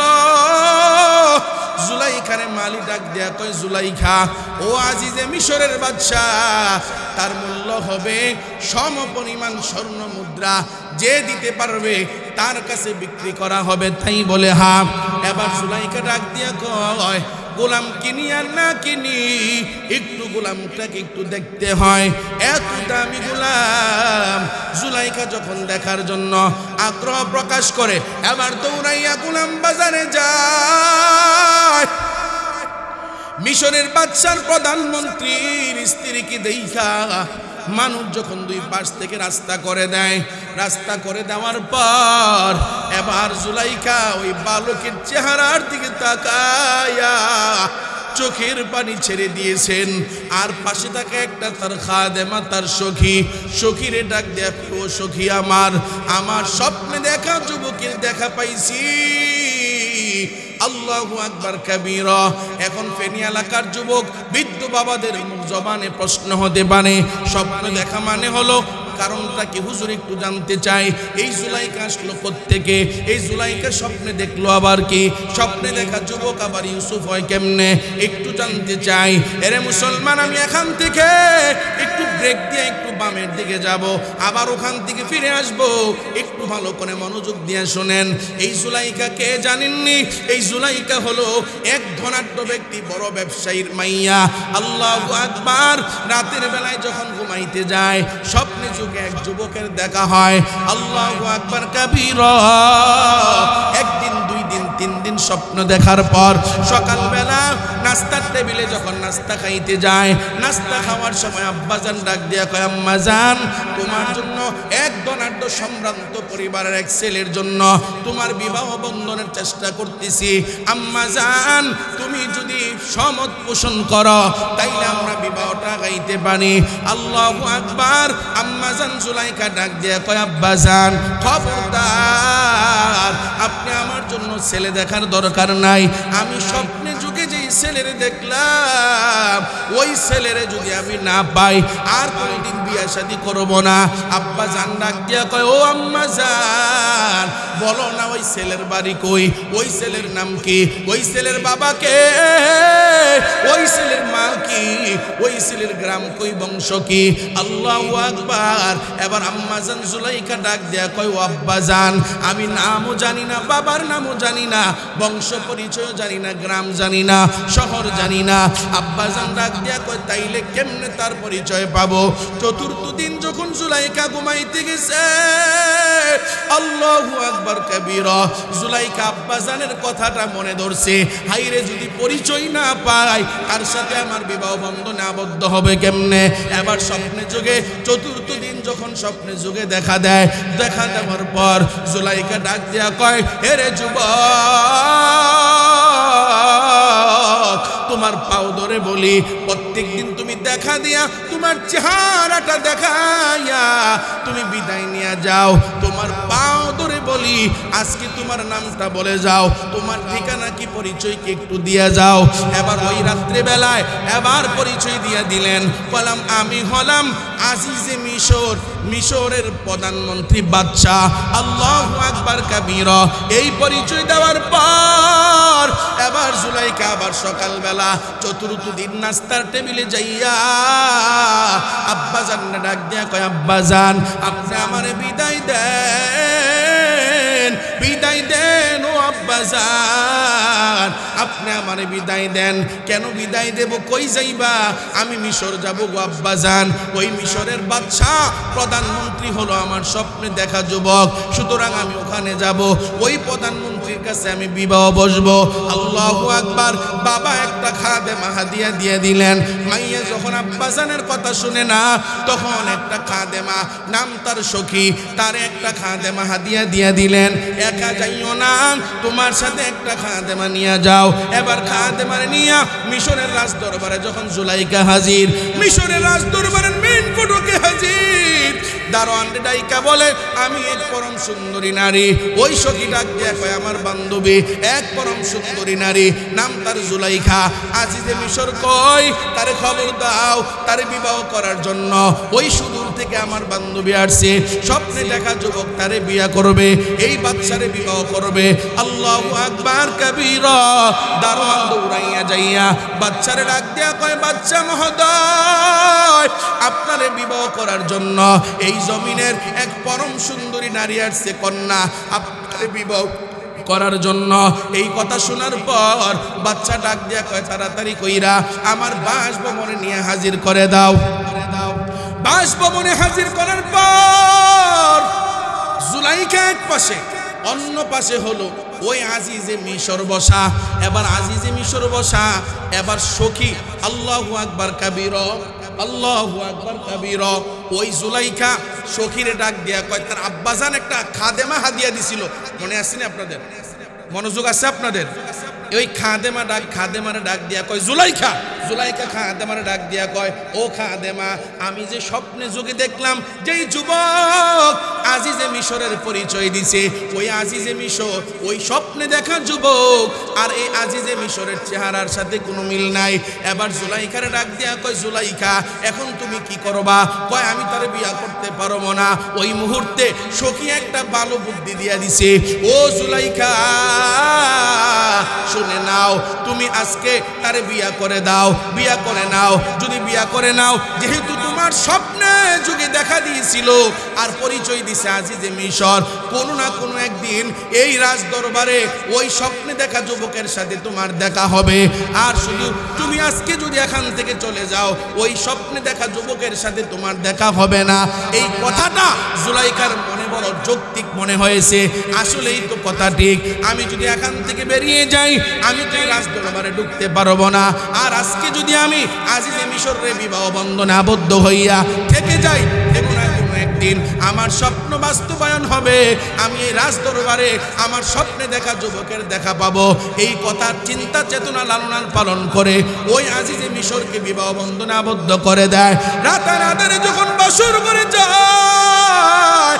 জুলাইখারে মালি ডাক দেয়া কয়, জুলাইখা, ও আজিজে মিশরের বাদশাহ, তার মূল্য হবে সমপরিমাণ স্বর্ণ মুদ্রা, যে দিতে পারবে তার কাছে বিক্রি করা হবে। তাই বলে হা। এবার জুলাইখা ডাক দিয়া কয়, গোলাম কিনি আর না কিনি, একটু গোলামটাকে একটু দেখতে হয়, এত দামি গোলাম। জুলাইখা যখন দেখার জন্য আগ্রহ প্রকাশ করে, এবার দৌড়াইয়া গোলাম বাজারে যায়। মিশরের বাদশার প্রধানমন্ত্রীর স্ত্রীকে দেখা মানুষ যখন 2 পাশ থেকে রাস্তা করে দেয়, রাস্তা করে দেওয়ার পর এবার জুলাইখা ওই বালকের চেহারার দিকে তাকায়া চোখের পানি ছেড়ে দিয়েছেন। আর পাশে থাকা একটা তার খাদেমা, তার সখী, সখীরে ডাক দেয়া, ও সখী আমার, আমার স্বপ্নে দেখা যুবকের দেখা পাইছি। আল্লাহু আকবার কাবীরা। এখন ফেনী এলাকার যুবক বৃদ্ধ বাবাদের মুখ জবানে প্রশ্ন হতে পারে, স্বপ্ন দেখা মানে হলো কারণটা কি হুজুর একটু জানতে চাই। এই জুলাইখা আসলো কোত্থেকে? এই জুলাইখা স্বপ্নে দেখলো আবার কি? স্বপ্নে দেখা যুবক আবার ইউসুফ হয় কেমনে? একটু জানতে চাই। এরে মুসলমান, আমি এখান থেকে একটু ব্রেক দিয়ে একটু বামের দিকে যাব, আবার ওখান থেকে ফিরে আসব। একটু ভালো করে মনোযোগ দিয়ে শোনেন। এই জুলাইখা কে জানেননি? এই জুলাইখা হলো এক ধনাঢ্য ব্যক্তি, বড় ব্যবসায়ীর মাইয়া। আল্লাহু আকবার। রাতের বেলায় যখন ঘুমাইতে যায়, স্বপ্নে এক যুবকের দেখা হয়। আল্লাহু আকবার কাবীরা। একদিন, 2 দিন, 3 দিন স্বপ্ন দেখার পর সকালবেলা নাস্তার টেবিলে যখন নাস্তা খাইতে যায়, নাস্তা খাওয়ার সময় আব্বাজান ডাক দিয়া কয়, আম্মাজান, তোমার জন্য এক ধনাঢ্য সম্ভ্রান্ত পরিবারের এক ছেলের জন্য তোমার বিবাহ বন্ধনের চেষ্টা করতেছি। আম্মাজান, তুমি যদি সমত পোষণ করো তাইলে আমরা বিবাহটা গাইতে পারি। আল্লাহু আকবার। আম্মাজান জুলাইখা ডাক দিয়া কয়, আব্বাজান, খবরদার, আপনি আমার জন্য ছেলে দেখার দরকার নাই। আমি স্বপ্নে যুগে যেই ছেলের দেখলাম, ওই ছেলেরে যদি আমি না পাই আর কোনদিন বিয়ে শাদী করব না। আব্বাজান ডাক দিয়া কয়, ও আম্মাজান, বলো না ওই ছেলের বাড়ি কই? ওই ছেলের নাম কি? ওই ছেলের বাবা কে? ওই ছেলের মা কি? ওই ছেলের গ্রাম কই, বংশ কি? আল্লাহু আকবার। এবার আম্মাজান জুলাইখা ডাক দেয়া কয়, ও আব্বাজান, আমি নামও জানি না, বাবার নামও জানি না, বংশ পরিচয় জানি না, গ্রাম জানি না, শহর জানি না। আব্বাজান ডাক দেয়া কয়, তাইলে কেমনে তার পরিচয় পাবো? 4th দিন যখন জুলাইখা ঘুমাইতে গেছে, আল্লাহু আকবার কাবীরা, জুলাইখা আব্বাজানের কথাটা মনে ধরছে। হাইরে, যদি পরিচয় না পাই, তার সাথে আমার বিবাহ বন্ধনে আবদ্ধ হবে কেমনে? এবার স্বপ্নে যুগে 4th দিন যখন স্বপ্নে যুগে দেখা দেয়, দেখা দেওয়ার পর জুলাইখা ডাক দেয়া কয়, হেরে যুবক, তোমার পাও ধরে বলি, প্রত্যেক দিন তুমি দেখা দিয়া তোমার চেহারাটা দেখাইয়া তুমি বিদায় নিয়ে যাও। তোমার পাও ধরে বলি, আজকে তোমার নামটা বলে যাও, তোমার ঠিকানা কি, পরিচয় কি একটু দিয়ে যাও। এবার ওই রাত্রে বেলায় এবার পরিচয় দিয়ে দিলেন, বললাম আমি হলাম আজিজে মিশর, মিশরের প্রধানমন্ত্রী বাদশাহ। আল্লাহু আকবার কাবীরা। এই পরিচয় দেওয়ার পর এবার জুলাইখা আবার সকালবেলা চতুর্থ দিন নাস্তার টেবিলে যাইয়া আব্বাজান ডাক দিয়া কয়, আব্বাজান আপনি আমারে বিদায় দেন, বিদায় দেন ও আব্বাজান, আপনি আমারে বিদায় দেন। কেন বিদায় দেব? কই যাইবা? আমি মিশর যাব গো আব্বাজান। ওই মিশরের বাদশাহ প্রধানমন্ত্রী হলো আমার স্বপ্নে দেখা যুবক, সুতরাং আমি ওখানে যাব, ওই প্রধানমন্ত্রীর কাছে আমি বিবাহ বসবো। আল্লাহু আকবার। বাবা একটা খাদেমা হাদিয়া দিয়ে দিলেন। মাইয়া যখন আব্বাজানের কথা শুনে না, তখন একটা খাদেমা, নাম তার সখী, তার একটা খাদেমা হাদিয়া দিয়ে দিলেন। একা যাইও না, তোমার সাথে একটা খাদেমা নিয়ে যাও। এবার খাদেমারে নিয়া মিশরের রাজ দরবারে যখন জুলাইখা হাজির, মিশরের রাজ দরবারের মেইন ফটকে হাজির, দারোয়ান ডাইকা বলে, আমি এক পরম সুন্দরী নারী। ওই সখী ডাক দিয়া কয়, আমার বান্ধবী এক পরম সুন্দরী নারী, নাম তার জুলাইখা। আজিজে মিশর কই, তারে খবর দাও, তারে বিবাহ করার জন্য ওই সুদূর থেকে আমার বান্ধবী আসছে, স্বপ্নে দেখা যুবক তারে বিয়া করবে, এই বাচ্চারে বিবাহ করবে। আল্লাহু আকবার কাবীরা। দারোয়ান দৌড়াইয়া যাইয়া বাচ্চারে ডাক দিয়া কয়, বাচ্চা মহোদয়, আপনারে বিবাহ করার জন্য এই জমিনের এক পরম সুন্দরী নারী আসছে, কন্যা, আপনারে বিবাহ করার জন্য। এই কথা শোনার পর বাচ্চা ডাক দিয়া কয়, তাড়াতাড়ি কইরা আমার বাসভবনে নিয়ে হাজির করে দাও। বাসভবনে হাজির করার পর জুলাইখা এক পাশে, অন্য পাশে হলো ওই আজিজে মিশর বসা। এবার আজিজে মিশর বসা, এবার সখী, আল্লাহু আকবার কাবীরা, আল্লাহু আকবার কাবীরা। ওই জুলাইখা সখীরে ডাক দিয়া কয়, তার আব্বাজান একটা খাদেমা হাদিয়া দিছিল, মনে আছে না আপনাদের? মনোযোগ আছে আপনাদের? ওই খাদেমারে ডাক দিয়া কয়, জুলাইখা। জুলাইখা খাদেমারে ডাক দিয়া কয়, ও খাদেমা, আমি যে স্বপ্নে যোগে দেখলাম যেই যুবক আজিজে মিশরের পরিচয় দিছে, ওই আজিজে মিশর, ওই স্বপ্নে দেখা যুবক আর এই আজিজে মিশরের চেহারার সাথে কোনো মিল নাই। এবার জুলাইখারে ডাক দিয়া কয়, জুলাইখা এখন তুমি কি করবা? কয়, আমি তারে বিয়া করতে পারবো না। ওই মুহূর্তে সখী একটা ভালো বুদ্ধি দিয়া দিছে, ও জুলাইখা শুনে নাও, তুমি আজকে তারে বিয়া করে দাও, বিয়া করে নাও। যদি বিয়া করে নাও, যেহেতু তোমার স্বপ্নে যুগে দেখা দিয়েছিল আর পরিচয় দিছে আজিজে মিশর, কোনো না কোনো একদিন এই রাজ দরবারে ওই স্বপ্নে দেখা যুবকের সাথে তোমার দেখা হবে। আর শুধু তুমি আজকে যদি এখান থেকে চলে যাও, ওই স্বপ্নে দেখা যুবকের সাথে তোমার দেখা হবে না। এই কথাটা জুলাইখার মনে বড় যৌক্তিক মনে হয়েছে। আসলেই তো কথা ঠিক, আমি যদি এখান থেকে বেরিয়ে যাই, আমি তো রাজ দরবারে ঢুকতে পারবো না। আর আজকে যদি আমি আজিজে মিশরের বিবাহ বন্ধনে আবদ্ধ হইয়া থেকে যাই, কোনো না কোনো একদিন আমার স্বপ্ন বাস্তবায়ন হবে, আমি এই রাজ দরবারে আমার স্বপ্নে দেখা যুবকের দেখা পাবো। এই কথার চিন্তা চেতনা লালন পালন করে ওই আজিজে মিশরকে বিবাহ বন্ধনে আবদ্ধ করে দেয়। রাতারাতারে যখন বাসর করে যায়,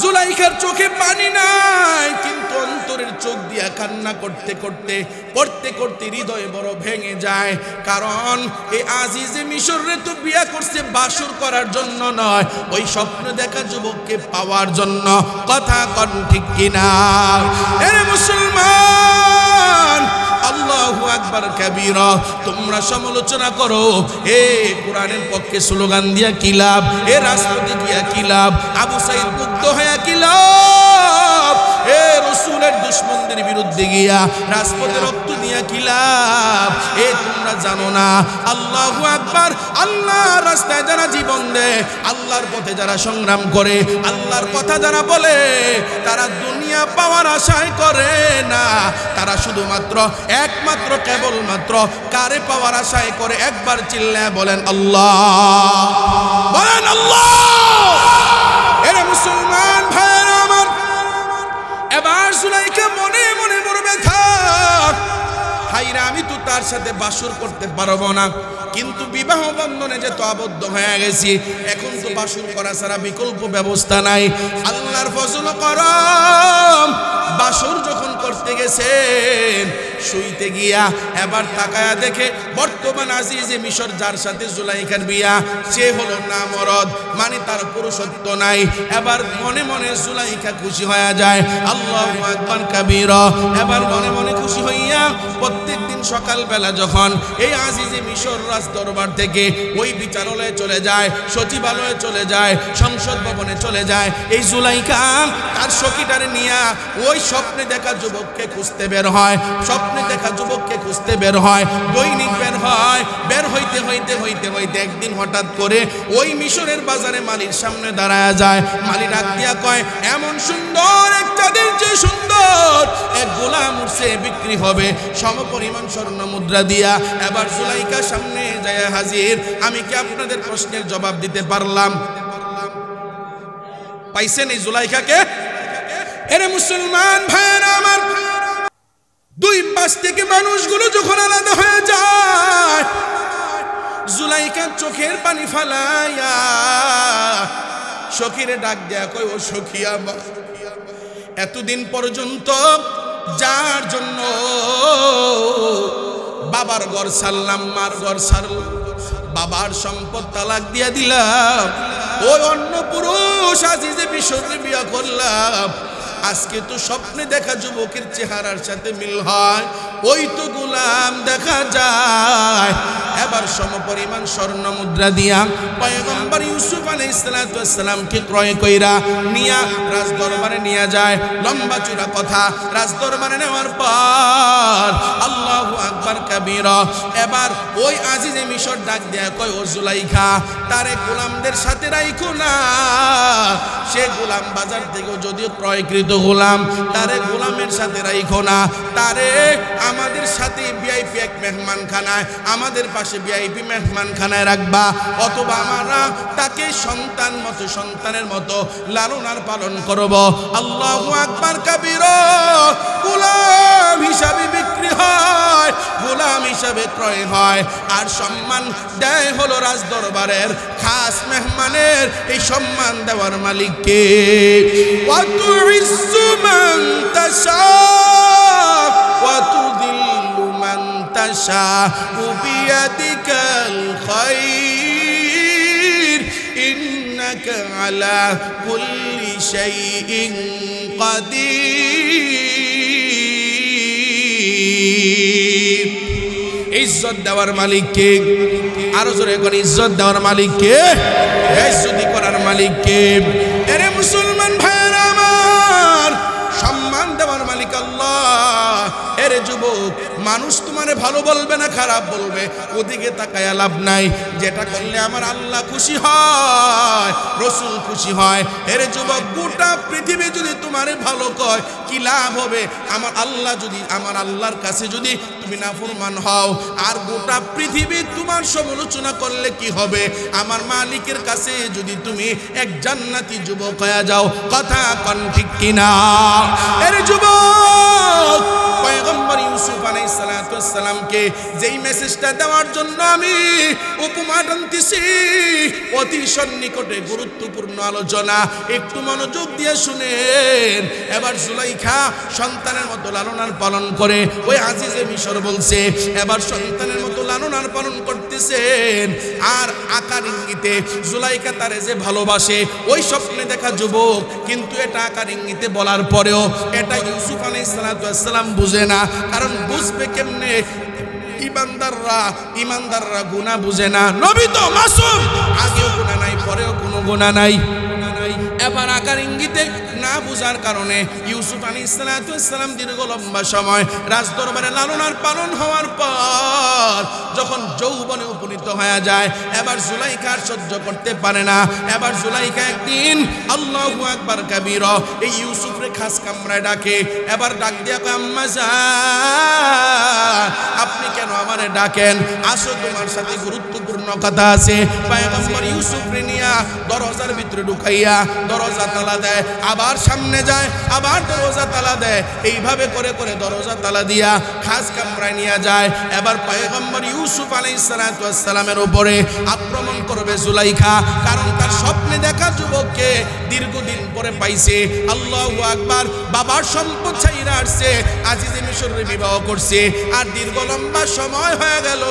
জুলাইখার চোখে পানি নাই, কিন্তু অন্তরের চোখ দিয়া কান্না করতে করতে করতে করতে হৃদয় বড় ভেঙে যায়। কারণ এই আজিজে মিশরে তো বিয়া করছে বাসর করার জন্য নয়, ওই স্বপ্ন দেখা যুবককে পাওয়ার জন্য। কথা কন ঠিক কিনা? এরে মুসলমান, আল্লাহু আকবার কাবীরা। তোমরা সমালোচনা করো, এ কোরআনের পক্ষে স্লোগান দিয়া কি লাভ? এ রাজপথে গিয়া কি লাভ? আবু সাইদ মুগ্ধ হয়ে কি লাভ? এ রাসূলের দুশমনদের বিরুদ্ধে গিয়া রাজপথে রক্ত দিয়া কি লাভ? এ তোমরা জানো না? আল্লাহু আকবার। আল্লাহর রাস্তায় যারা জীবন দেয়, আল্লাহর পথে যারা সংগ্রাম করে, আল্লাহর কথা যারা বলে, তারা দুনিয়া পাওয়ার আশায় করে না, তারা শুধুমাত্র একমাত্র কেবলমাত্র কারে পাওয়ার আশায় করে? একবার চিল্লায় বলেন আল্লাহ, বলেন আল্লাহ। এরা মুসলমান ভাইয়েরা আমার, এবার জুলাইখা মনে মনে বড় ব্যথা, হাইরা আমি তো তার সাথে বাসর করতে পারবো না, কিন্তু বিবাহ বন্ধনে যে তো আবদ্ধ হয়ে গেছি, এখন তো বাসর করা ছাড়া বিকল্প ব্যবস্থা নাই। আল্লাহ আল্লাহর ফজল করম বাসর যখন করতে গেছেন শুইতে গিয়া এবার তাকায়া দেখে বর্তমান আজিজে মিশর যার সাথে জুলাইখার বিয়া সে হলো না মরদ, মানে তার পুরুষত্ব নাই। এবার মনে মনে জুলাইখা খুশি হয়ে যায়, আল্লাহু আকবার কাবীরা। এবার মনে মনে খুশি হইয়া প্রত্যেক দিন সকালবেলা যখন এই আজিজে মিশর রাজ দরবার থেকে ওই বিচারালয়ে চলে যায়, সচিবালয়ে চলে যায়, সংসদ ভবনে চলে যায়, এই জুলাইখা তার সখীটারে নিয়া ওই স্বপ্নে দেখা যুবককে খুঁজতে বের হয়, স্বপ্নে দেখা যুবককে খুঁজতে বের হয়, দৈনিক বের হয়। বের হইতে হইতে হইতে হইতে একদিন হঠাৎ করে ওই মিশরের বাজারে মালির সামনে দাঁড়ায়া যায়। মালি ডাক দিয়া কয়, এমন সুন্দর এক চাঁদের চেয়ে সুন্দর এক গোলাম উঠছে, বিক্রি হবে সমপরিমাণ স্বর্ণ মুদ্রা দিয়া। এবার জুলাইখা সামনে যায় হাজির, আমি কি আপনাদের প্রশ্নের জবাব দিতে পারলাম? পাইছেন এই জুলাইখাকে? এরে মুসলমান ভাইয়েরা আমার, দুই পাশ থেকে মানুষগুলো যখন আলাদা হয়ে যায়, জুলাইখা চোখের পানি ফালাইয়া সখীরে ডাক দেয়া কই, ও সখী আমার, এতদিন পর্যন্ত যার জন্য বাবার ঘর ছাড়লাম, মার ঘর ছাড়লাম, বাবার সম্পদ তালাক দিয়া দিলাম, ওই অন্য পুরুষ আজিজে মিশরে বিয়া করলাম, আজকে তো স্বপ্নে দেখা যুবকের চেহারার সাথে মিল হয়, ওই তো গোলাম দেখা যায়। এবার সমপরিমাণ স্বর্ণ মুদ্রা দিয়া পয়গম্বর ইউসুফ আলাইহিস সালামকে ক্রয় কইরা নিয়া রাজ দরবারে নিয়ে যায়। লম্বা চূড়া কথা, রাজ দরবারে নেওয়ার পর আল্লাহু আকবার কাবীরা। এবার ওই আজিজে মিশর ডাক দেয়া কয়, ও জুলাইখা, তারে গোলামদের সাথে রাইখো না, সে গোলাম বাজার থেকে যদিও ক্রয়কৃত গোলাম, তারে গোলামের সাথে রাইখো না, তারে আমাদের সাথে ভিআইপি এক মেহমানখানায়, আমাদের পাশে ভিআইপি মেহমানখানায় রাখবা, অথবা আমরা তাকে সন্তান মতো, সন্তানের মতো লালন আর পালন করব। আল্লাহু আকবার কাবীরা। গোলাম হিসাবে বিক্রি হয়, গোলাম হিসাবে ক্রয় হয়, আর সম্মান দেয় হলো রাজ দরবারের খাস মেহমানের। এই সম্মান দেওয়ার মালিককে। ওয়া তুইজ্জু মান তাশা ওয়া তুযিল্লু মান তাশা বিয়াদিকাল খায়র ইন্নাকা আলা কুল্লি শাইইন কাদির। ইজ্জত দেওয়ার মালিক কে? আরো জোরে করে, ইজ্জত দেওয়ার মালিক কে? ইজ্জতি করার মালিক কে? এরে মুসলমান ভাইরা আমার, সম্মান দেওয়ার মালিক আল্লাহ। এরে যুবক, মানুষ তোমারে ভালো বলবে না খারাপ বলবে, ওদিকে তাকায়া লাভ নাই। যেটা করলে আমার আল্লাহ খুশি হয়, রসুল খুশি হয়। এরে যুবক, গোটা পৃথিবী যদি তোমারে ভালো কয় কি লাভ হবে? আমার আল্লাহ যদি, আমার আল্লাহর কাছে যদি তুমি নাফরমান হও, আর গোটা পৃথিবী তোমার সমালোচনা করলে কি হবে? আমার মালিকের কাছে যদি তুমি এক জান্নাতি যুবক হয়ে যাও, কথা কোন ঠিক কিনা? এরে যুবক, পয়গম্বর ইউসুফ আলাইহিস সালামকে যেই মেসেজটা দেওয়ার জন্য আমি উপমা টানতেছি, অতি সন্নিকটে গুরুত্বপূর্ণ আলোচনা, একটু মনোযোগ দিয়ে শুনেন। এবার জুলাইখা সন্তানের মতো লালন আর পালন করে, ওই আজিজে মিশর বলছে, এবার সন্তানের মতো লালন আর পালন করতেছেন, আর আকার ইঙ্গিতে জুলাইখা তারে যে ভালোবাসে, ওই স্বপ্নে দেখা যুবক, কিন্তু এটা আকার ইঙ্গিতে বলার পরেও এটা ইউসুফ আলাইহিস সালাম বুঝে না। কারণ বুঝবে কেমনে? ইমানদাররা গুনাহ বুঝে না। নবী তো মাসুম, আগেও গুনাহ নাই, পরেও কোনো গুনাহ নাই। এবার আকার ইঙ্গিতে না বুঝার কারণে ইউসুফ আলাইহিস সালাম দীর্ঘ লম্বা সময় রাজ দরবারে লালন আর পালন হওয়ার পর যখন যৌবনে উপনীত হয়ে যায়, এবার জুলাইখা সহ্য করতে পারে না। এবার জুলাইখা একদিন আল্লাহু আকবার কাবীরা এই ইউসুফরে খাস কামরায় ডাকে। এবার ডাক দিয়া কয়, আম্মা জান, আপনি কেন আমারে ডাকেন? আসো, তোমার সাথে গুরুত্বপূর্ণ কথা আছে। পয়গম্বর ইউসুফরে নিয়া দরজার ভিতরে ঢুকাইয়া দরজা তালা দেয়, আবার সামনে যায়, আবার দরজা তালা দেয়, এইভাবে করে করে দরজা তালা দিয়া খাস কামরায় নিয়ে যায়। এবার পয়গম্বর ইউসুফ আলাইহিস সালাতু ওয়াস সালামের উপরে আক্রমণ করবে জুলাইখা, কারণ তার স্বপ্নে দেখা যুবককে দীর্ঘদিন পরে পাইছে। আল্লাহু আকবার। বাবার সম্পদ ছাইরা আসছে, আজিজে মিশরের বিবাহ করছে, আর দীর্ঘ লম্বা সময় হয়ে গেল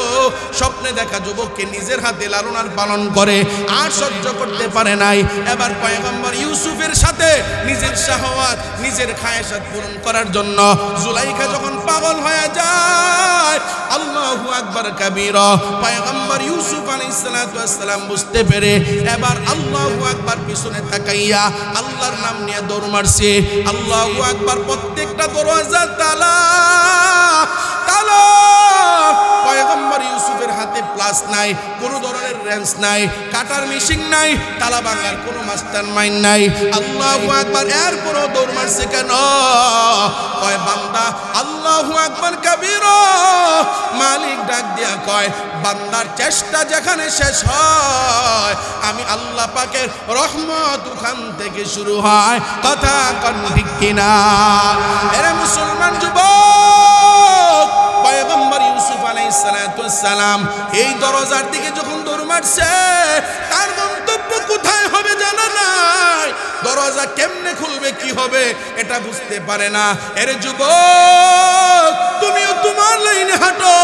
স্বপ্নে দেখা যুবককে নিজের হাতে লালন আর পালন করে, আর সহ্য করতে পারে নাই। এবার পয়গম্বর ইউসুফের সাথে নিজের শাহওয়াত, নিজের খায়েশাত পূরণ করার জন্য জুলাইখা যখন পাগল হয়ে যায়, আল্লাহু আকবার কাবীরা, পয়গম্বর ইউসুফ আলাইহিস সালাতু ওয়াস সালাম বুঝতে পেরে এবার আল্লাহু আকবার পিছনে তাকাইয়া আল্লাহর নাম নিয়ে দৌড় মারছে। আল্লাহু আকবার। প্রত্যেকটা দরজা তালা তালা। পয়গম্বর ইউসুফের হাতে প্লাস নাই, কোনো ধরনের রেঞ্জ নাই, কাটার মেশিন নাই, তালা ভাঙার কোনো মাস্টার মাইন্ড নাই। আল্লাহু আকবার। এরপরও দৌড় মারছে কেন? কয় বান্দা আল্লাহু আকবার কাবীরা। মালিক ডাক দিয়া কয়, বান্দার চেষ্টা যেখানে শেষ হয়, আমি আল্লাহ পাকের রহমত ওখান থেকে শুরু হয়। কথা কোন ঠিক কিনা? এরে মুসলমান যুবক, পয়গম্বর ইউসুফ আলাইহিস সালাতু ওয়াস সালাম এই দরজার দিকে যখন দৌড় মারছে, তার গন্তব্য কোথায় হবে জানা নাই, দরজা কেমনে খুলবে, কি হবে এটা বুঝতে পারে না। এর যুবক, তুমিও তোমার লাইনে হাঁটো,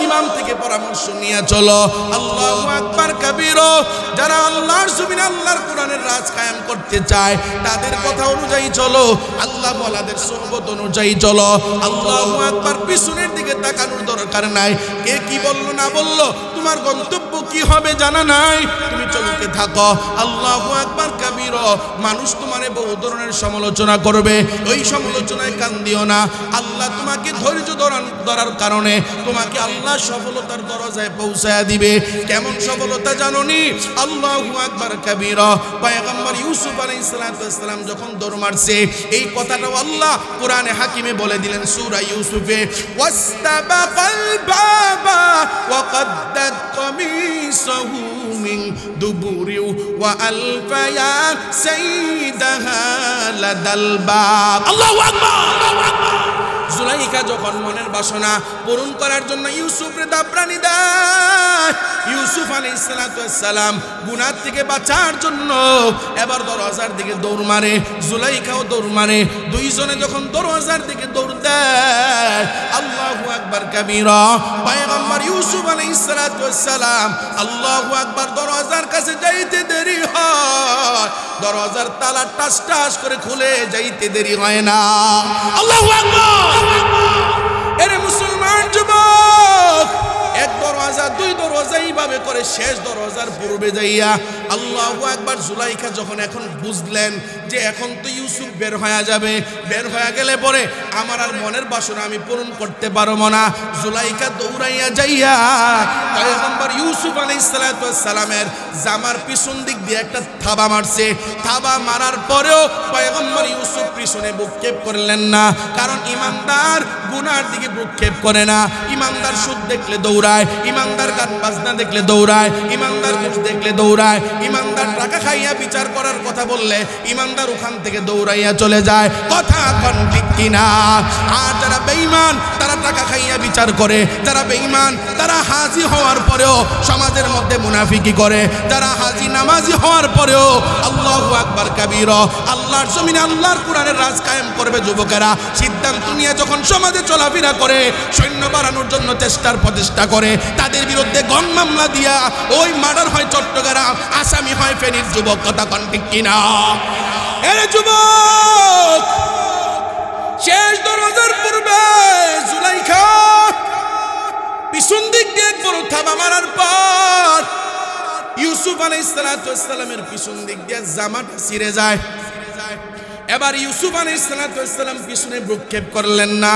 ইমাম থেকে পরামর্শ নিয়ে চলো। আল্লাহু আকবার কাবীরা। যারা আল্লাহর জমিনে আল্লাহর কোরআনের রাজ কায়েম করতে চায়, তাদের কথা অনুযায়ী চলো, আল্লাহ ওয়ালাদের সোহবত অনুযায়ী চলো। আল্লাহু আকবার। পিছনের দিকে তাকানোর দরকার নাই, কে কি বললো না বললো, তোমার গন্তব্য কি হবে জানা নাই, তুমি চলতে থাকো। আল্লাহু আকবার কাবীরা। মানুষ তোমারে বহু ধরনের সমালোচনা করবে, ওই সমালোচনায় কান দিও না। আল্লাহ তোমাকে ধৈর্য ধরার কারণে তোমাকে আল্লাহ সফলতার দরজায় পৌঁছায়া দিবে। কেমন সফলতা জানোনি? আল্লাহু আকবার কাবীরা। পয়গম্বর ইউসুফ আলাইহিস সালাতু ওয়াস সালাম যখন দৌড় মারছে, এই কথাটাও আল্লাহ কোরআনে হাকিমে বলে দিলেন সূরা ইউসুফে, ওয়াস্তাবাকাল বাবা ওয়া কাদ্দাত কামিসাহু মিন দুবুরি ওয়া আলফায়া সাইয়্যিদাহা লাদাল বাব। আল্লাহু আকবার। জুলাইখা যখন মনের বাসনা পূরণ করার জন্য ইউসুফরে দাপরানি দেয়, ইউসুফ আলাইহিস সালাতু ওয়াস সালাম গুনাহ থেকে বাঁচার জন্য এবার দরজার দিকে দৌড় মারে, জুলাইখাও দৌড় মারে। দুইজনে যখন দরজার দিকে দৌড় দেয়, আল্লাহু আকবার কাবীরা। পয়গম্বর ইউসুফ আলাইহিস সালাতু ওয়াস সালাম আল্লাহু আকবার দরজার কাছে যাইতে দেরি হয়, দরজার তালা টাস টাস করে খুলে যাইতে দেরি হয় না। আল্লাহু আকবার। এরে মুসলমান যুবক, এক দরজা দুই দরজা এইভাবে করে শেষ দরজার পূর্বে যাইয়া আল্লাহু আকবার। জুলাইখা যখন এখন বুঝলেন যে এখন তো ইউসুফ বের হয়ে যাবে, বের হয়ে গেলে পরে আমার আর মনের বাসনা আমি পূরণ করতে পারবো না, জুলাইখা দৌড়াইয়া যাইয়া পয়গম্বর ইউসুফ আলাইহিস সালাতু ওয়াস সালামের জামার পিছন দিক দিয়ে একটা থাবা মারছে। থাবা মারার পরেও পয়গম্বর ইউসুফ পিছনে ভ্রুক্ষেপ করলেন না, কারণ ইমানদার গুনার দিকে ভ্রুক্ষেপ করে না। ইমানদার সুদ দেখলে দৌড়ায়, ইমানদার গান বাজনা দেখলে দৌড়ায়, ইমানদার ঘুষ দেখলে দৌড়ায়, ইমানদার টাকা খাইয়া বিচার করার কথা বললে ইমানদার ওখান থেকে দৌড়াইয়া চলে যায়। কথা কোন ঠিক কিনা? আর যারা বেঈমান তারা টাকা খাইয়া বিচার করে, যারা বেঈমান তারা হাজি হওয়ার পরেও সমাজের মধ্যে মুনাফিকি করে, যারা হাজি নামাজি হওয়ার পরেও আল্লাহু আকবার কাবীরা আল্লাহর জমিনে আল্লাহর কোরআনের রাজ কায়েম করবে যুবকেরা সিদ্ধান্ত নিয়ে যখন সমাজে চলাফেরা করে, সৈন্য বাড়ানোর জন্য প্রচেষ্টা করে, তাদের বিরুদ্ধে গণ মামলা দিয়া ওই মার্ডার হয় চট্টগ্রাম, আসামি হয় ফেনীর যুবক। কথা কোন ঠিক কিনা? এরে যুবক, শেষ দরজার পূর্বে জুলাইখা পিছন দিক দিয়ে বড় থাবা মারার পর ইউসুফ আলাইহিস সালাতু ওয়াস সালামের পিছন দিক দিয়ে জামাটা ছিঁড়ে যায়। এবার ইউসুফ আলাইহিস সালাতু ওয়াস সালাম পিছনে ভ্রুক্ষেপ করলেন না,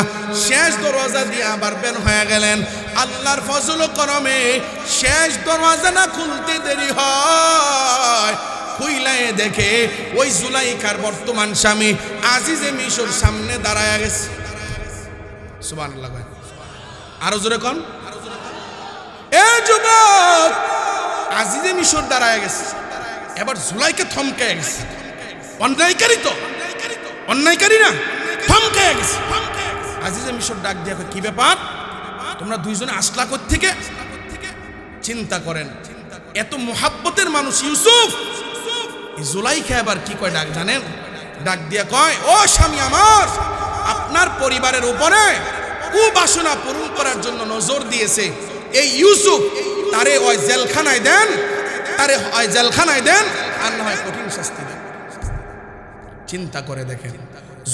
শেষ দরজা দিয়ে আবার বের হয়ে গেলেন। আল্লাহর ফজল ও করমে শেষ দরজা না খুলতে দেরি হয়, খুইলায় দেখে ওই জুলাইখার বর্তমান স্বামী আজিজে মিশর সামনে দাঁড়ায় গেছে। সুবহানাল্লাহ। আরো জোরে কোন? এ যুবক, আজিজে মিশর দাঁড়ায় গেছে। এবার জুলাইখা থমকে গেছে। অন্যায়কারী তো, অন্যায়কারী না, থমকে গেছে। আজিজে মিশর ডাক দিয়ে কি ব্যাপার, তোমরা দুইজনে আসলা কোত্থেকে? চিন্তা করেন, এত মোহাব্বতের মানুষ ইউসুফ। জুলাইখা এবার কি কয় ডাক জানেন? ডাক দিয়া কয়, ও স্বামী আমার, আপনার পরিবারের উপরে কুবাসনা পূরণ করার জন্য নজর দিয়েছে এই ইউসুফ, তারে ওই জেলখানায় দেন, তারে ওই জেলখানায় দেন, আর না হয় কঠিন শাস্তি দেন। চিন্তা করে দেখেন,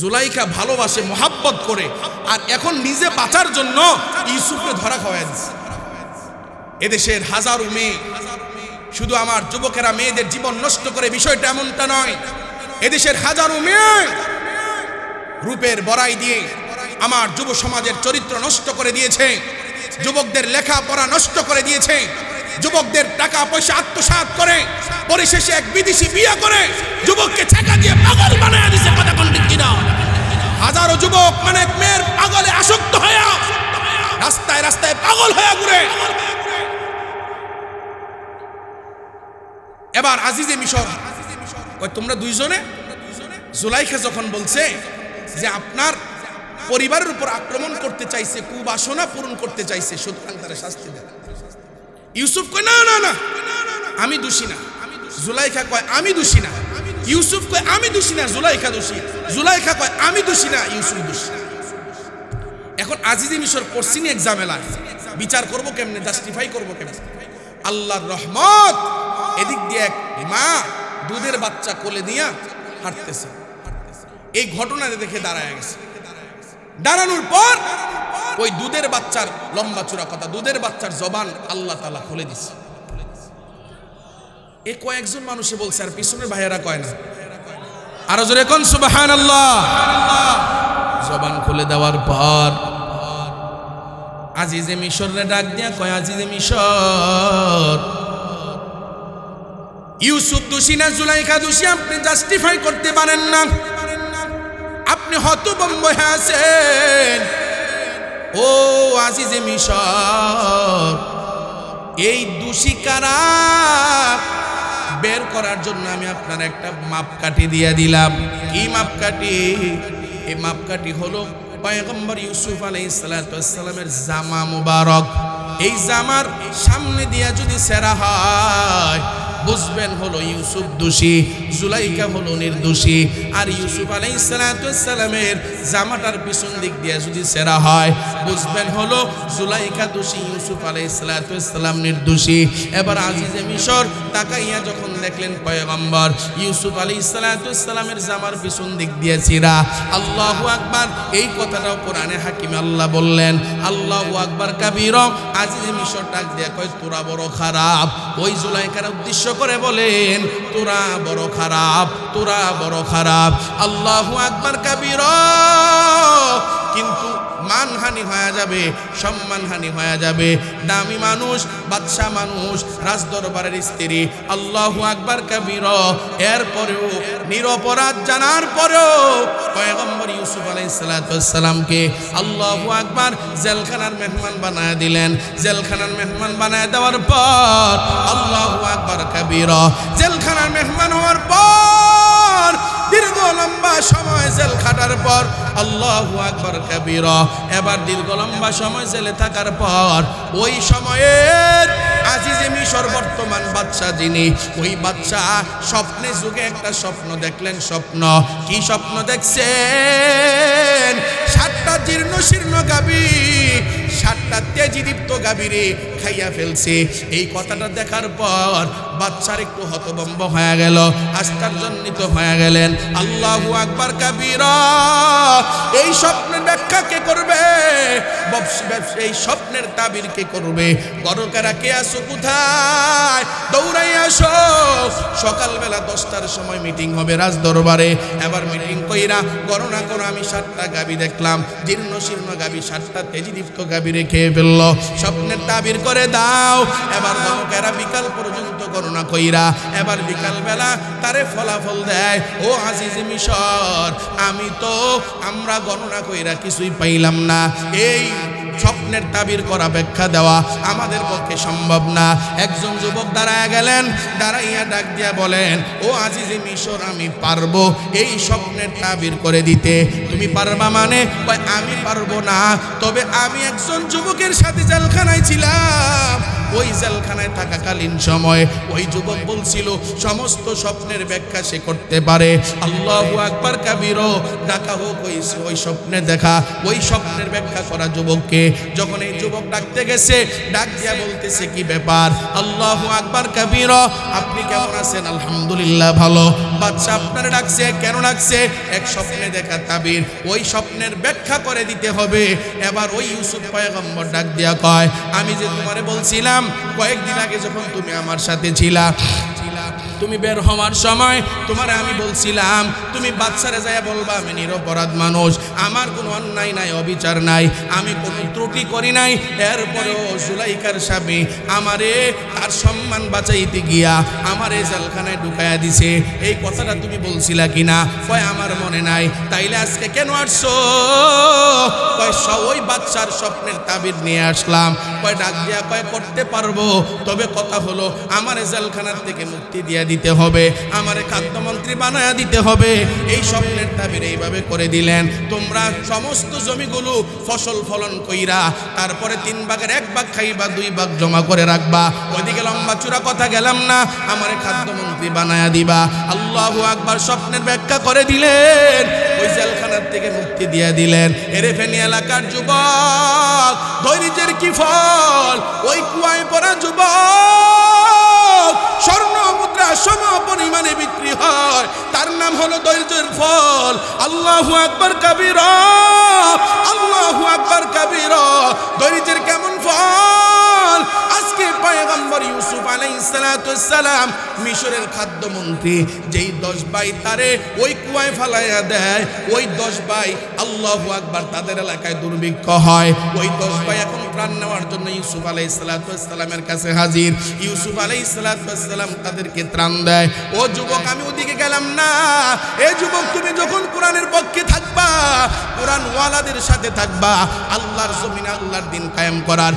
জুলাইখা ভালোবাসে, মোহাব্বত করে, আর এখন নিজে বাঁচার জন্য ইউসুফকে ধরা খাওয়ায় দিচ্ছে। এদেশের হাজারো মেয়ে, শুধু আমার যুবকেরা মেয়েদের জীবন নষ্ট করে বিষয়টা এমনটা নয়, এদেশের হাজারো মেয়ে রূপের বড়াই দিয়ে আমার যুব সমাজের চরিত্র নষ্ট করে দিয়েছে, যুবকদের লেখাপড়া নষ্ট করে দিয়েছে, যুবকদের টাকা পয়সা আত্মসাৎ করে পরিশেষে এক বিদেশি বিয়ে করে যুবককে ছেঁকা দিয়ে পাগল বানায় দিয়েছে। কথা কোন ঠিক কিনা? হাজারো যুবক মানে মেয়ের পাগলে আসক্ত হয়ে রাস্তায় রাস্তায় পাগল হয়ে ঘুরে। এবার আজিজে মিশর তোমরা দুইজনে, জুলাইখা যখন বলছে যে আপনার পরিবারের উপর আক্রমণ করতে চাইছে, কুবাসনা পূরণ করতে চাইছে, সুতরাং তারা শাস্তি দেন। ইউসুফ কয় না না না, আমি দোষী না। জুলাইখা কয় আমি দোষী না। ইউসুফ কয় আমি দোষী না, জুলাইখা দোষী। জুলাইখা কয় আমি দোষী না, ইউসুফ দোষী। এখন আজিজে মিশর পড়ছিনি এক ঝামেলায়, বিচার করবো কেমনে, জাস্টিফাই করবো কেমনে? আল্লাহর রহমত, এদিক দিয়ে এক মা দুধের বাচ্চা কোলে নিয়ে হাঁটতেছে, এই ঘটনা দেখে দাঁড়ায় গেছে। দাঁড়ানোর পর ওই দুধের বাচ্চার লম্বা চূড়া কথা, দুধের বাচ্চার জবান আল্লাহ তাআলা খুলে দিছে। এই কয়েকজন মানুষে বলছে, আর পিছনের ভাইয়েরা কয় না। আরো জোরে কোন সুবহানাল্লাহ। জবান খুলে দেওয়ার পর আজিজে মিশরে ডাক দিয়া কয়, আজিজে মিশর, ইউসুফ দোষী না জুলাইখা দোষী আপনি জাস্টিফাই করতে পারেন না, আপনি হতভম্ব হয়ে আছেন। ও আজিজে মিশর, এই দোষী কারা বের করার জন্য আমি আপনার একটা মাপকাঠি দিয়ে দিলাম। কি মাপকাঠি? এই মাপকাঠি হলো পয়গম্বর ইউসুফ আলাইহিস সালাতু ওয়াস সালামের জামা মুবারক। এই জামার সামনে দিয়া যদি ছেঁড়া হয় বুঝবেন হলো ইউসুফ দোষী, জুলাইখা হলো নির্দোষী। আর ইউসুফ আলাইহিস সালাতু ওয়াস সালামের জামাটার পিছন দিক দিয়ে যদি ছেঁড়া হয় বুঝবেন হলো জুলাইখা দোষী, ইউসুফ আলাইহিস সালাতু ওয়াস সালাম নির্দোষী। এবার আজিজে মিশর তাকাইয়া যখন দেখলেন পয়গম্বর ইউসুফ আলাইহিস সালাতু ওয়াস সালামের জামার পিছন দিক দিয়ে ছিঁড়া, আল্লাহু আকবার, এই কথাটাও কোরআনে হাকিমে আল্লাহ বললেন, আল্লাহু আকবার কাবীরা। আজিজে মিশর ডাক দিয়ে কয়, তোরা বড় খারাপ। ওই জুলাইখার উদ্দেশ্য করে বলেন, তোরা বড় খারাপ, তোরা বড় খারাপ। আল্লাহু আকবার কাবীরা। কিন্তু মানহানি হয়ে যাবে, সম্মানহানি হয়ে যাবে। দামি মানুষ, বাদশা মানুষ, রাজদরবারের স্ত্রী, আল্লাহু আকবার কাবীরা। এরপরেও নিরপরাধ জানার পরেও পয়গম্বর ইউসুফ আলাইহিস সালাতু ওয়াস সালামকে আল্লাহু আকবার জেলখানার মেহমান বানায় দিলেন। জেলখানার মেহমান বানায় দেওয়ার পর আল্লাহু আকবার কাবীরা, জেলখানার মেহমান হওয়ার পর দীর্ঘ লম্বা সময় জেল খাটার পর আল্লাহু আকবার কাবীরা, এবার দীর্ঘ লম্বা সময় জেলে থাকার পর ওই সময়ের আজিজে মিশর বর্তমান বাদশা যিনি, ওই বাদশা স্বপ্নে যুগে একটা স্বপ্ন দেখলেন। স্বপ্ন কি স্বপ্ন দেখছেন? 7টা জীর্ণ শীর্ণ গাভী, 7টা তেজদীপ্ত গাভীরে খাইয়া ফেলছে। এই কথাটা দেখার পর বাদশার একটু হতভম্ব হয়ে গেল, আশ্চর্যান্বিত হয়ে গেলেন। আল্লাহু আকবার কাবীরা। এই স্বপ্নের ব্যাখ্যা কে করবে? এই স্বপ্নের তাবির কে করবে? গরকারা কে আসো, কোথায়? দৌড়াই আসো। সকালবেলা 10টার সময় মিটিং হবে রাজ দরবারে। এবার মিটিং কইরা গণনা করো, আমি 7টা গাভী দেখলাম, জীর্ণ শীর্ণ গাভী 7টা তেজদীপ্ত গাভী রেখে ফেললো। স্বপ্নের তাবির করে দাও। এবার গণকেরা বিকাল পর্যন্ত গণনা কইরা এবার বিকালবেলা তারে ফলাফল দেয়। ও আজিজে মিশর, আমরা গণনা কইরা কিছুই পাইলাম না। এই স্বপ্নের তাবির করা ব্যাখ্যা দেওয়া আমাদের পক্ষে সম্ভব না। একজন যুবক দাঁড়ায় গেলেন, দাঁড়াইয়া ডাক দিয়া বলেন, ও আজিজে মিশর, আমি পারবো এই স্বপ্নের তাবির করে দিতে। তুমি পারবা মানে? আমি পারবো না, তবে আমি একজন যুবকের সাথে জেলখানায় ছিলাম। ওই জেলখানায় থাকাকালীন সময় ওই যুবক বলছিল সমস্ত স্বপ্নের ব্যাখ্যা সে করতে পারে। আল্লাহু আকবার কাবীরা, ডাকা হোক ওই স্বপ্নে দেখা, ওই স্বপ্নের ব্যাখ্যা করা যুবককে। যখন এই যুবক ডাকতে গেছে, ডাক দিয়া বলতেছে, কি ব্যাপার? আল্লাহু আকবার কাবীরা, আপনি কেমন আছেন? আলহামদুলিল্লাহ ভালো। বাদশা আপনার ডাকছে, কেন ডাকছে? এক স্বপ্নে দেখা তাবির, ওই স্বপ্নের ব্যাখ্যা করে দিতে হবে। এবার ওই ইউসুফ পয়গম্বর ডাক দিয়া কয়, আমি যে তোমারে বলছিলাম কয়েকদিন আগে যখন তুমি আমার সাথে ছিলা, তুমি বের হওয়ার সময় তোমারে আমি বলছিলাম তুমি বাদশারে যাইয়া বলবা আমি নিরপরাধ মানুষ, আমার কোনো অন্যায় নাই, অবিচার নাই, আমি কোনো ত্রুটি করি নাই। এরপরেও জুলাইখার স্বামী আমারে তার সম্মান বাঁচাইতে গিয়া আমারে জেলখানায় ঢুকাইয়া দিছে। এই কথাটা তুমি বলছিলা কিনা? কয় আমার মনে নাই। তাইলে আজকে কেন আসছো? কয় ওই বাদশার স্বপ্নের তাবির নিয়ে আসলাম। কয় ডাক দিয়া কয় করতে পারবো, তবে কথা হলো আমারে জেলখানার থেকে মুক্তি দিয়া দিতে হবে, আমারে খাদ্যমন্ত্রী বানায়া দিতে হবে। এই স্বপ্নের তাবির এইভাবে করে দিলেন, তোমরা সমস্ত জমিগুলো ফসল ফলন কইরা তারপরে 3 ভাগের 1 ভাগ খাইবা, 2 ভাগ জমা করে রাখবা। ওইদিকে লম্বা চূড়া কথা গেলাম না, আমারে খাদ্যমন্ত্রী বানায়া দিবা। আল্লাহু আকবার, স্বপ্নের ব্যাখ্যা করে দিলেন, ওই জেলখানার থেকে মুক্তি দিয়া দিলেন। এরে ফেনী এলাকার যুবক, ধৈর্যের কি ফল? ওই কুয়ায় পড়া যুবক স্বর্ণ মুদ্রা সম পরিমাণে বিক্রি হয়, তার নাম হলো ধৈর্যের ফল। আল্লাহু আকবার কাবীরা, আল্লাহু আকবার কাবীরা। ধৈর্যের কেমন ফল? আজকে পয়গম্বর ইউসুফ আলাইহিস সালাতু ওয়াস সালাম মিশরের খাদ্যমন্ত্রী, যেই 10 ভাই তারে ওই কুয়ায় ফালাইয়া দেয়, ওই 10 ভাই আল্লাহু আকবার তাদের এলাকায় দুর্ভিক্ষ হয়। ওই 10 ভাই এখন প্রাণ নেওয়ার জন্য ইউসুফ আলাইহিস সালাতু ওয়াস সালামের কাছে হাজির। ইউসুফ আলাইহিস সালাতু ওয়াস সালাম তাদেরকে ত্রাণ দেয়। ও যুবক, আমি ওদিকে গেলাম না। এ যুবক, তুমি যখন কোরআনের পক্ষে থাকবা, কোরআন ওয়ালাদের সাথে থাকবা, আল্লাহর জমিনে আল্লাহর দিন কায়েম করার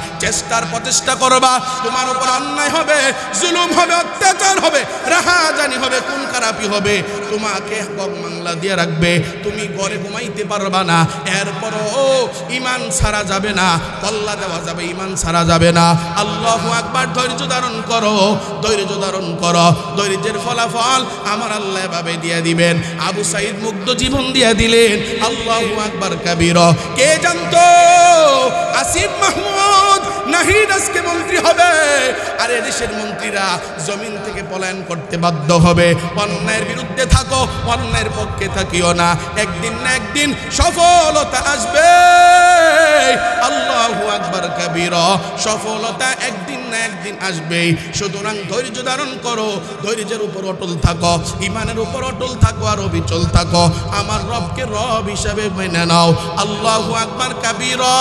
প্রচেষ্টা করবা, তোমার উপর অন্যায় হবে, জুলুম হবে, অত্যাচার হবে, রাহাজানি হবে, খুন খারাপি হবে, তোমাকে বাংলা দিয়ে রাখবে, তুমি ঘরে ঘুমাইতে পারবা না। এরপরও ঈমান ছাড়া যাবে না, কল্লা দেওয়া যাবে, ঈমান ছাড়া যাবে না। আল্লাহু আকবার, ধৈর্য ধারণ করো, ধৈর্য ধারণ করো। ধৈর্যের ফলাফল আমার আল্লাহ এভাবে দিয়ে দিবেন। আবু সাঈদ মুগ্ধ জীবন দিয়ে দিলেন। আল্লাহু আকবার কাবীরা। কে জানতো আসিফ মাহমুদ নাহিদ আজকে মন্ত্রী হবে, আর এদেশের মন্ত্রীরা জমিন থেকে পলায়ন করতে বাধ্য হবে। অন্যায়ের বিরুদ্ধে থাকো, অন্যায়ের পক্ষে থাকিও না, একদিন না একদিন সফলতা আসবে। আল্লাহু আকবার কাবীরা। সফলতা একদিন না একদিন আসবে। সুতরাং ধৈর্য ধারণ করো, ধৈর্যের উপর অটল থাকো, ঈমানের উপর অটল থাকো, আর অবিচল থাকো। আমার রবকে রব হিসাবে মেনে নাও। আল্লাহু আকবার কাবীরা,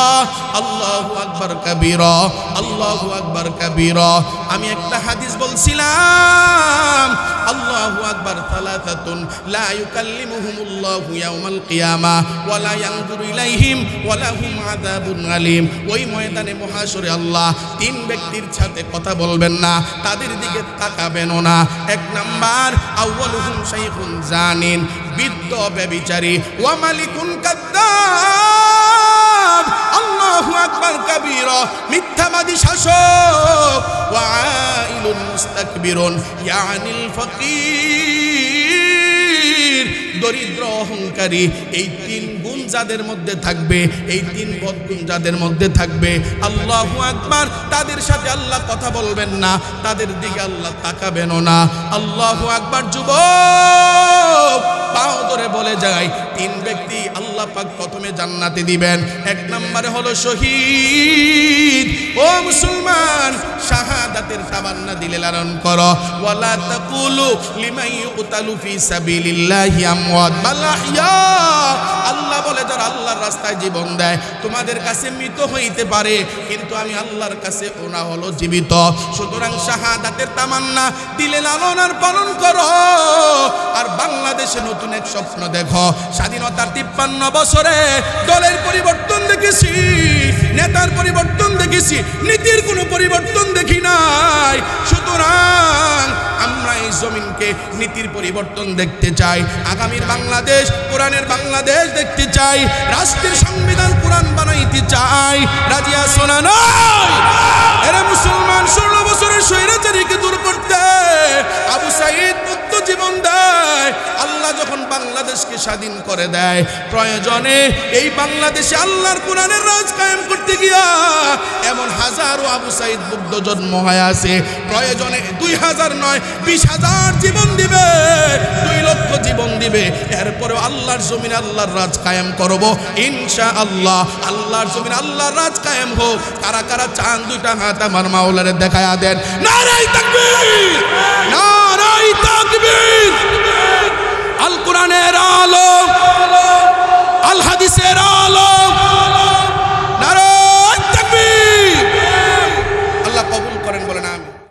আল্লাহু আকবার কাবীরা, আল্লাহু আকবার কাবীরা। আমি একটা হাদিস বলছিলাম, আল্লাহু আকবার সালাসাতুন লা ইউকাল্লিমুহুমুল্লাহু ইয়াওমাল কিয়ামা ওয়া লা ইয়ানজুরু ইলাইহিম ওয়া লাহুম আযাবুন আলীম। ওই ময়দানে মহাশরে আল্লাহ 3 ব্যক্তির সাথে কথা বলবেন না, তাদের দিকে তাকাবেনও না। 1 নাম্বার, আউয়ালুহুম শাইখুন জানিন, বৃদ্ধ ব্যভিচারী, ওয়া মালিকুন কাদ্দাব, আল্লাহু আকবার কাবীরা, মিথ্যাবাদী শাসক, ওয়া আইলুন মুস্তাকবিরুন ইয়ানিল ফকির, দরিদ্র অহংকারী। এই 3 গুণ যাদের মধ্যে থাকবে, এই 3 বদগুণ যাদের মধ্যে থাকবে, আল্লাহু আকবার, তাদের সাথে আল্লাহ কথা বলবেন না, তাদের দিকে আল্লাহ তাকাবেনও না। আল্লাহু আকবার। যুবক, পাও ধরে বলে যায়, 3 ব্যক্তি আল্লাহ পাক প্রথমে জান্নাতে দিবেন। 1 নম্বরে হলো শহীদ। ও মুসলমান, শাহাদাতের তামান্না দিলে লালন করো। ওয়ালা তাকুলু লিমান ইউকতালু ফি সাবিলিল্লাহি আমওয়াত বাল আহইয়া। আল্লাহ বলে, যারা আল্লাহর রাস্তায় জীবন দেয় তোমাদের কাছে মৃত হইতে পারে, কিন্তু আমি আল্লাহর কাছে ওনা হলো জীবিত। সুতরাং শাহাদাতের তামান্না দিলে লালন আর পালন করো। আর বাংলাদেশে নতুন এক স্বপ্ন দেখো, স্বাধীনতার 53 বছরে দলের পরিবর্তন দেখেছি, নেতার পরিবর্তন দেখেছি, নীতির কোনো পরিবর্তন দেখি নাই। সুতরাং আমরা এই জমিনকে নীতির পরিবর্তন দেখতে চাই। আগামীর বাংলাদেশ কোরআনের বাংলাদেশ দেখতে চাই। রাষ্ট্রের সংবিধান কোরআন বানাইতে চাই। রাজি আছো না? নয় এরা মুসলমান 16 বছরের স্বৈরাচারীকে দূর করতে আবু সাঈদ মুক্ত জীবন দেয়। আল্লাহ যখন বাংলাদেশকে স্বাধীন করে দেয়, প্রয়োজনে এই বাংলাদেশে আল্লাহর কোরআনের রাজ কায়েম করতে গিয়া এমন হাজারো আবু সাঈদ মুগ্ধ জন্ম হয়ে আছে। প্রয়োজনে 2000 নয় 20,000 জীবন দিবে, 2 লক্ষ জীবন দিবে, এরপরেও আল্লাহর জমিনে আল্লাহর রাজ কায়েম করব ইনশাআল্লাহ। আল্লাহর জমিনে আল্লাহর রাজ কায়েম হোক। কারা কারা চান 2টা হাত আমার মাওলারে দেখায়া দেন। নারায়ে তাকবীর, নারায়ে তাকবীর।